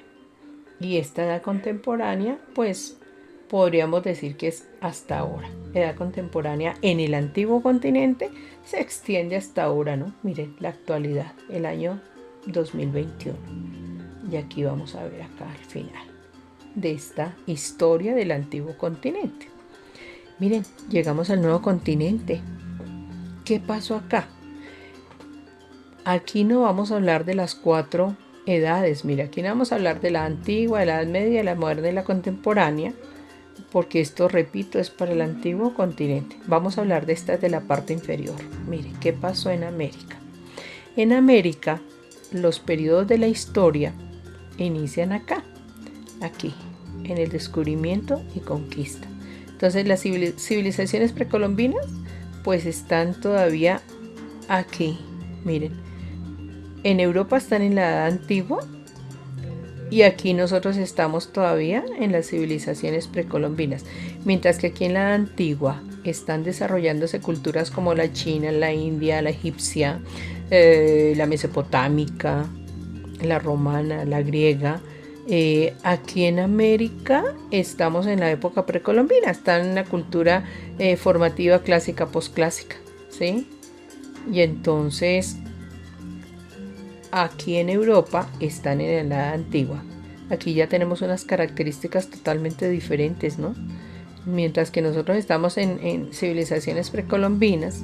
A: Y esta edad contemporánea, pues podríamos decir que es hasta ahora. Edad contemporánea en el antiguo continente se extiende hasta ahora, ¿no? Miren, la actualidad, el año 2021. Y aquí vamos a ver acá al final de esta historia del antiguo continente. Miren, llegamos al nuevo continente. ¿Qué pasó acá? Aquí no vamos a hablar de las 4 edades. Mira, aquí no vamos a hablar de la antigua, de la Edad Media, de la moderna y la contemporánea, porque esto, repito, es para el antiguo continente. Vamos a hablar de esta de la parte inferior. Mire, ¿qué pasó en América? En América, los periodos de la historia inician acá, aquí, en el descubrimiento y conquista. Entonces, las civilizaciones precolombinas, pues están todavía aquí. Miren, en Europa están en la Edad Antigua y aquí nosotros estamos todavía en las civilizaciones precolombinas. Mientras que aquí en la Edad Antigua están desarrollándose culturas como la China, la India, la egipcia, la mesopotámica, la romana, la griega. Aquí en América estamos en la época precolombina, está en la cultura formativa clásica, posclásica, ¿sí? Y entonces aquí en Europa están en la Edad Antigua. Aquí ya tenemos unas características totalmente diferentes, ¿no? Mientras que nosotros estamos en civilizaciones precolombinas,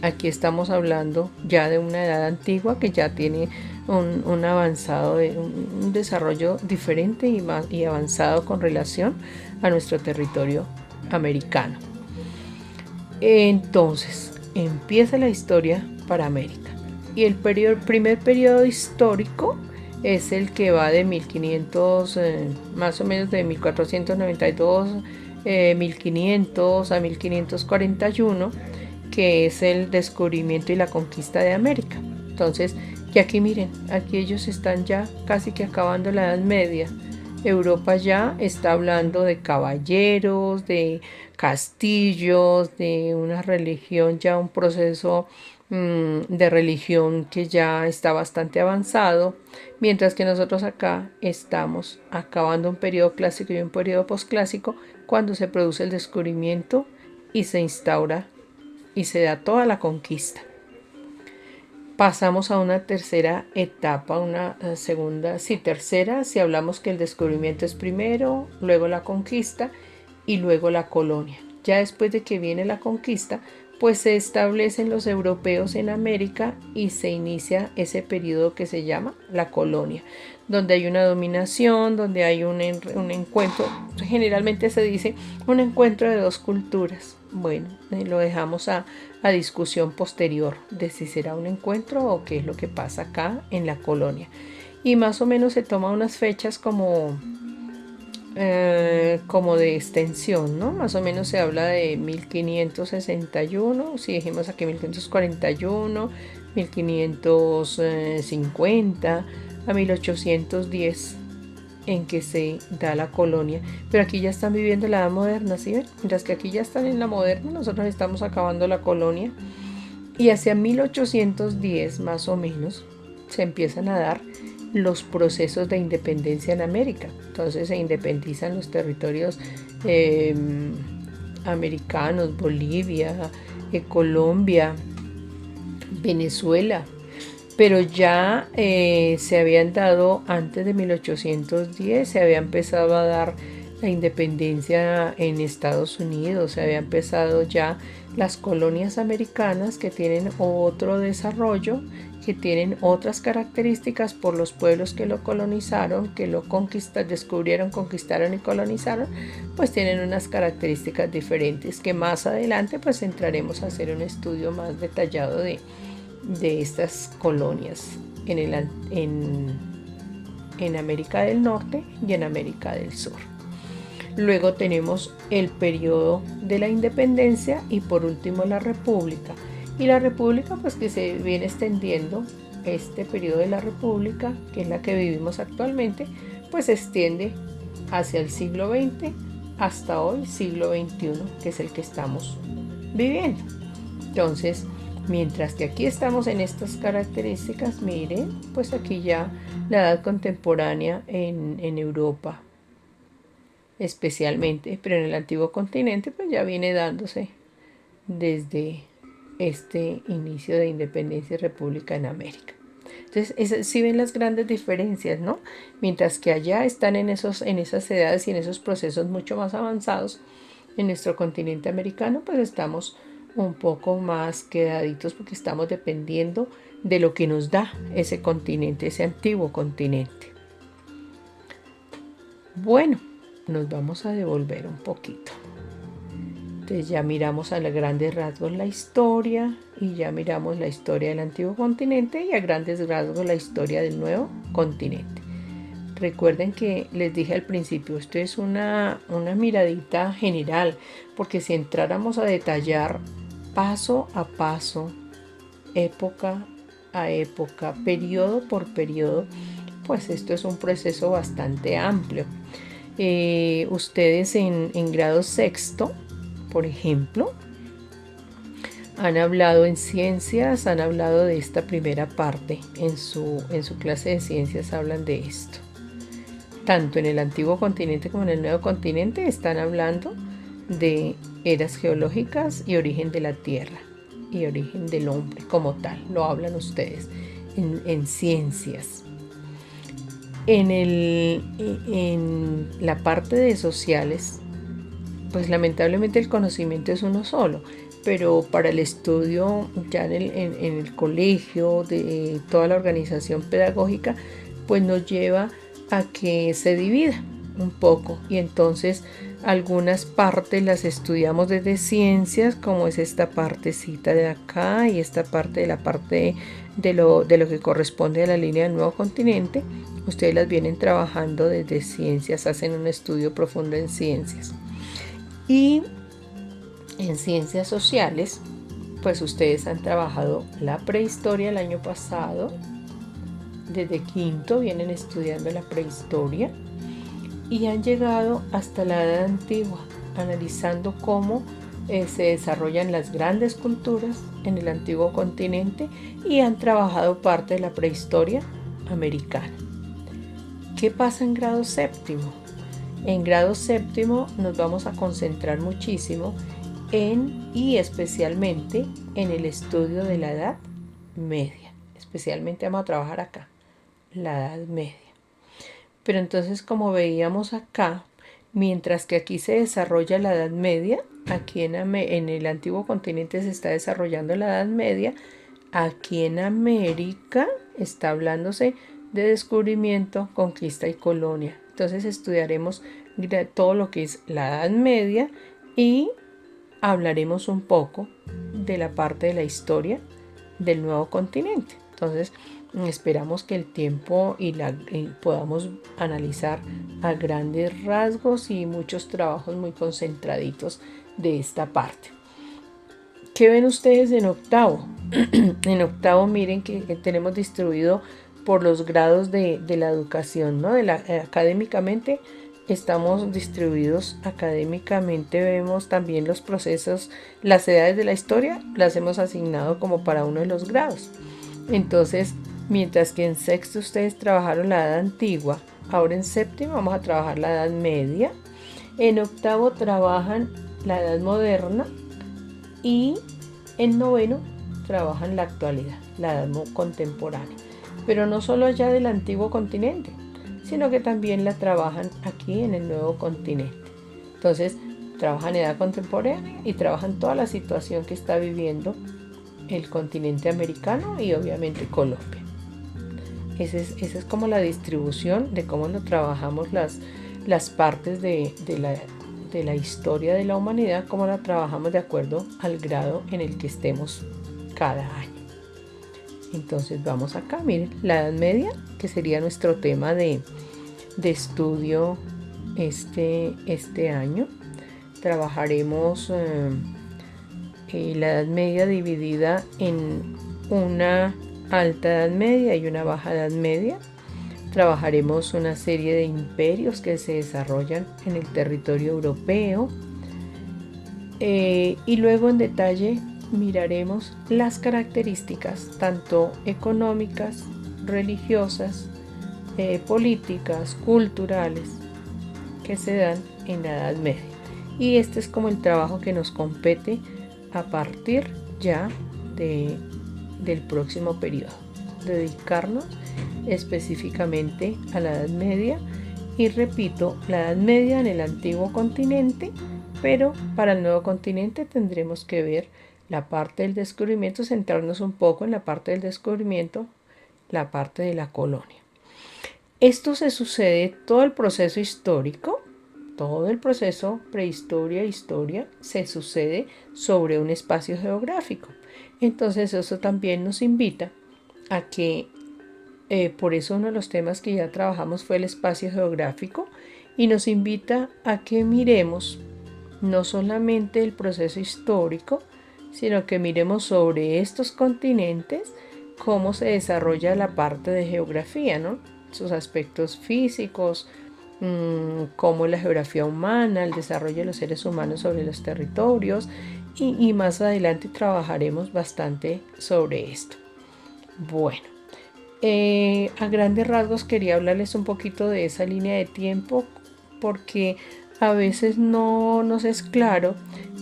A: aquí estamos hablando ya de una edad antigua que ya tiene un avanzado, un desarrollo diferente y avanzado con relación a nuestro territorio americano. Entonces, empieza la historia para América. Y el primer periodo histórico es el que va de 1500, más o menos de 1492, 1500 a 1541, que es el descubrimiento y la conquista de América. Entonces, y aquí miren, aquí ellos están ya casi que acabando la Edad Media. Europa ya está hablando de caballeros, de castillos, de una religión, ya un proceso de religión que ya está bastante avanzado, mientras que nosotros acá estamos acabando un periodo clásico y un periodo posclásico cuando se produce el descubrimiento y se instaura y se da toda la conquista. Pasamos a una tercera etapa, una segunda, sí, tercera, si hablamos que el descubrimiento es primero, luego la conquista y luego la colonia. Ya después de que viene la conquista, pues se establecen los europeos en América y se inicia ese periodo que se llama la colonia, donde hay una dominación, donde hay un encuentro, generalmente se dice un encuentro de dos culturas. Bueno, lo dejamos a discusión posterior de si será un encuentro o qué es lo que pasa acá en la colonia. Y más o menos se toma unas fechas como de extensión, ¿no? Más o menos se habla de 1561, si dijimos aquí 1541, 1550 a 1810 en que se da la colonia, pero aquí ya están viviendo la edad moderna, ¿sí ven? Mientras que aquí ya están en la moderna, nosotros estamos acabando la colonia y hacia 1810 más o menos se empiezan a dar los procesos de independencia en América. Entonces se independizan los territorios americanos, Bolivia, Colombia, Venezuela, pero ya se habían dado antes de 1810, se había empezado a dar la independencia en Estados Unidos, se había empezado ya las colonias americanas que tienen otro desarrollo, que tienen otras características por los pueblos que lo colonizaron, que lo descubrieron, conquistaron y colonizaron, pues tienen unas características diferentes que más adelante pues entraremos a hacer un estudio más detallado de estas colonias en América del Norte y en América del Sur. Luego tenemos el periodo de la independencia y por último la república. Y la república pues que se viene extendiendo, este periodo de la república, que es la que vivimos actualmente, pues se extiende hacia el siglo XX hasta hoy, siglo XXI, que es el que estamos viviendo. Entonces, mientras que aquí estamos en estas características, miren, pues aquí ya la edad contemporánea en Europa especialmente, pero en el antiguo continente pues ya viene dándose desde este inicio de independencia y república en América. Entonces, sí ven las grandes diferencias, ¿no? Mientras que allá están en esas edades y en esos procesos mucho más avanzados, en nuestro continente americano pues estamos un poco más quedaditos porque estamos dependiendo de lo que nos da ese continente, ese antiguo continente. Bueno, nos vamos a devolver un poquito. Entonces ya miramos a grandes rasgos la historia y ya miramos la historia del antiguo continente y a grandes rasgos la historia del nuevo continente. Recuerden que les dije al principio, esto es una miradita general, porque si entráramos a detallar paso a paso, época a época, periodo por periodo, pues esto es un proceso bastante amplio. Ustedes en grado sexto, por ejemplo, han hablado en ciencias, han hablado de esta primera parte, en su clase de ciencias hablan de esto. Tanto en el antiguo continente como en el nuevo continente están hablando de eras geológicas y origen de la Tierra y origen del hombre como tal, lo hablan ustedes en ciencias. En la parte de sociales pues lamentablemente el conocimiento es uno solo, pero para el estudio ya en el colegio, de toda la organización pedagógica, pues nos lleva a que se divida un poco, y entonces algunas partes las estudiamos desde ciencias, como es esta partecita de acá y esta parte de la parte de lo que corresponde a la línea del nuevo continente. Ustedes las vienen trabajando desde ciencias, hacen un estudio profundo en ciencias. Y en ciencias sociales, pues ustedes han trabajado la prehistoria el año pasado. Desde quinto vienen estudiando la prehistoria y han llegado hasta la Edad Antigua, analizando cómo se desarrollan las grandes culturas en el antiguo continente, y han trabajado parte de la prehistoria americana. ¿Qué pasa en grado séptimo? En grado séptimo nos vamos a concentrar muchísimo y especialmente en el estudio de la Edad Media. Especialmente vamos a trabajar acá, la Edad Media. Pero entonces, como veíamos acá, mientras que aquí se desarrolla la Edad Media, aquí en el antiguo continente se está desarrollando la Edad Media, aquí en América está hablándose de descubrimiento, conquista y colonia. Entonces estudiaremos todo lo que es la Edad Media y hablaremos un poco de la parte de la historia del nuevo continente. Entonces esperamos que el tiempo y podamos analizar a grandes rasgos y muchos trabajos muy concentraditos de esta parte. ¿Qué ven ustedes en octavo? En octavo miren que tenemos distribuido por los grados de la educación, ¿no? Académicamente estamos distribuidos académicamente, vemos también los procesos, las edades de la historia las hemos asignado como para uno de los grados. Entonces, mientras que en sexto ustedes trabajaron la Edad Antigua, ahora en séptimo vamos a trabajar la Edad Media, en octavo trabajan la Edad Moderna y en noveno trabajan la actualidad, la Edad Contemporánea. Pero no solo allá del antiguo continente, sino que también la trabajan aquí en el nuevo continente. Entonces, trabajan edad contemporánea y trabajan toda la situación que está viviendo el continente americano y obviamente Colombia. Esa es como la distribución de cómo lo trabajamos las partes de la historia de la humanidad, cómo la trabajamos de acuerdo al grado en el que estemos cada año. Entonces vamos acá, miren, la Edad Media, que sería nuestro tema de estudio este año. Trabajaremos la Edad Media dividida en una alta Edad Media y una baja Edad Media. Trabajaremos una serie de imperios que se desarrollan en el territorio europeo, y luego en detalle miraremos las características tanto económicas, religiosas, políticas, culturales que se dan en la Edad Media. Y este es como el trabajo que nos compete a partir ya del próximo periodo, dedicarnos específicamente a la Edad Media. Y repito, la Edad Media en el antiguo continente, pero para el nuevo continente tendremos que ver la parte del descubrimiento, centrarnos un poco en la parte del descubrimiento, la parte de la colonia. Esto se sucede, todo el proceso histórico, todo el proceso prehistoria, historia, se sucede sobre un espacio geográfico. Entonces eso también nos invita a que, por eso uno de los temas que ya trabajamos fue el espacio geográfico, y nos invita a que miremos no solamente el proceso histórico, sino que miremos sobre estos continentes cómo se desarrolla la parte de geografía, ¿no? Sus aspectos físicos, cómo la geografía humana, el desarrollo de los seres humanos sobre los territorios, y más adelante trabajaremos bastante sobre esto. Bueno, a grandes rasgos quería hablarles un poquito de esa línea de tiempo, porque a veces no nos es claro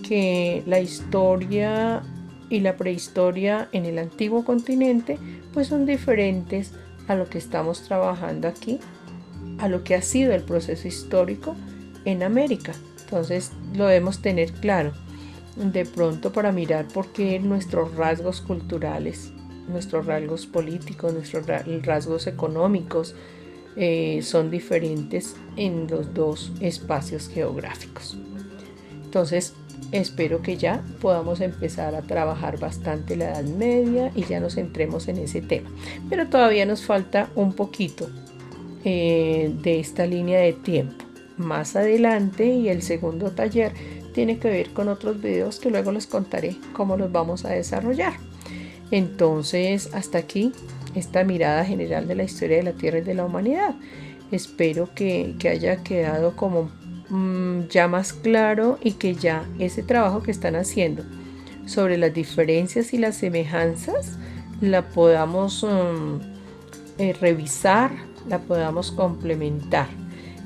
A: que la historia y la prehistoria en el antiguo continente pues son diferentes a lo que estamos trabajando aquí, a lo que ha sido el proceso histórico en América. Entonces lo debemos tener claro. De pronto para mirar por qué nuestros rasgos culturales, nuestros rasgos políticos, nuestros rasgos económicos son diferentes en los dos espacios geográficos. Entonces espero que ya podamos empezar a trabajar bastante la Edad Media y ya nos centremos en ese tema. Pero todavía nos falta un poquito de esta línea de tiempo. Más adelante, y el segundo taller tiene que ver con otros videos que luego les contaré cómo los vamos a desarrollar. Entonces, hasta aquí esta mirada general de la historia de la Tierra y de la humanidad. Espero que haya quedado como ya más claro y que ya ese trabajo que están haciendo sobre las diferencias y las semejanzas la podamos revisar, la podamos complementar.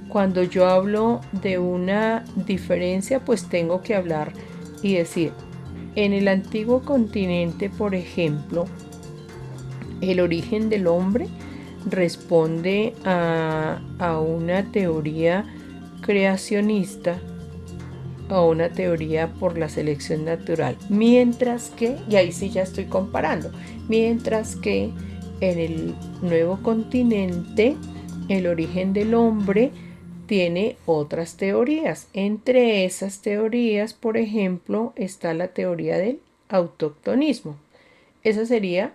A: Cuando yo hablo de una diferencia, pues tengo que hablar y decir, en el antiguo continente, por ejemplo, el origen del hombre responde a una teoría creacionista, a una teoría por la selección natural, mientras que, y ahí sí ya estoy comparando, mientras que en el nuevo continente el origen del hombre tiene otras teorías. Entre esas teorías, por ejemplo, está la teoría del autoctonismo. Esa sería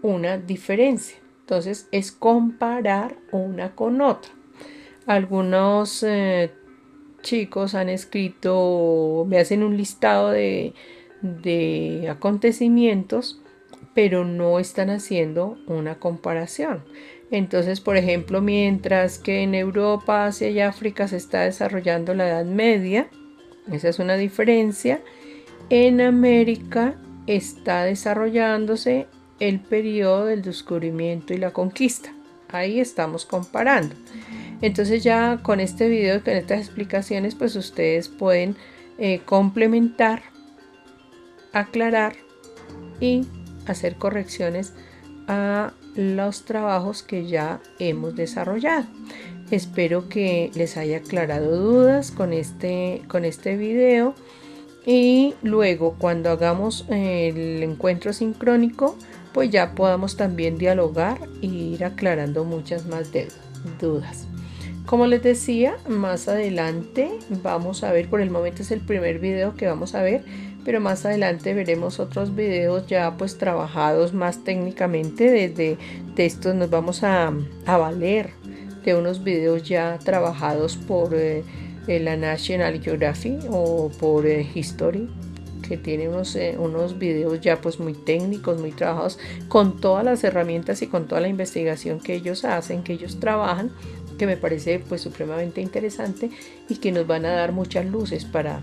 A: una diferencia. Entonces es comparar una con otra. Algunos chicos han escrito, me hacen un listado de acontecimientos, pero no están haciendo una comparación. Entonces, por ejemplo, mientras que en Europa, Asia y África se está desarrollando la Edad Media, esa es una diferencia, en América está desarrollándose el periodo del descubrimiento y la conquista. Ahí estamos comparando. Entonces ya con este video, con estas explicaciones, pues ustedes pueden complementar, aclarar y hacer correcciones a los trabajos que ya hemos desarrollado. Espero que les haya aclarado dudas con este video, y luego cuando hagamos el encuentro sincrónico, pues ya podamos también dialogar e ir aclarando muchas más dudas. Como les decía, más adelante vamos a ver, por el momento es el primer video que vamos a ver, pero más adelante veremos otros videos ya pues trabajados más técnicamente. Desde estos nos vamos a valer de unos videos ya trabajados por la National Geographic o por History, que tiene unos videos ya pues muy técnicos, muy trabajados, con todas las herramientas y con toda la investigación que ellos hacen, que ellos trabajan, que me parece pues supremamente interesante y que nos van a dar muchas luces para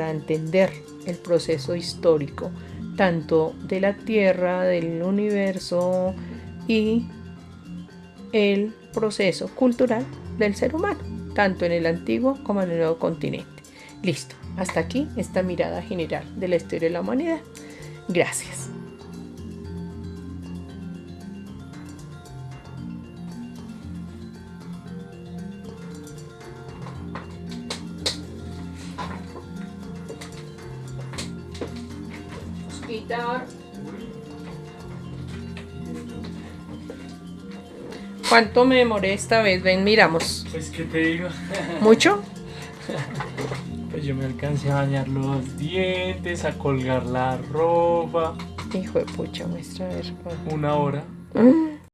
A: entender el proceso histórico tanto de la Tierra, del universo y el proceso cultural del ser humano, tanto en el antiguo como en el nuevo continente. Listo, hasta aquí esta mirada general de la historia de la humanidad. Gracias. ¿Cuánto me demoré esta vez? Ven, miramos.
B: Pues, ¿qué te digo?
A: ¿Mucho?
B: Pues yo me alcancé a bañar los dientes, a colgar la ropa.
A: Hijo de pucha, muestra a ver.
B: 1 hora.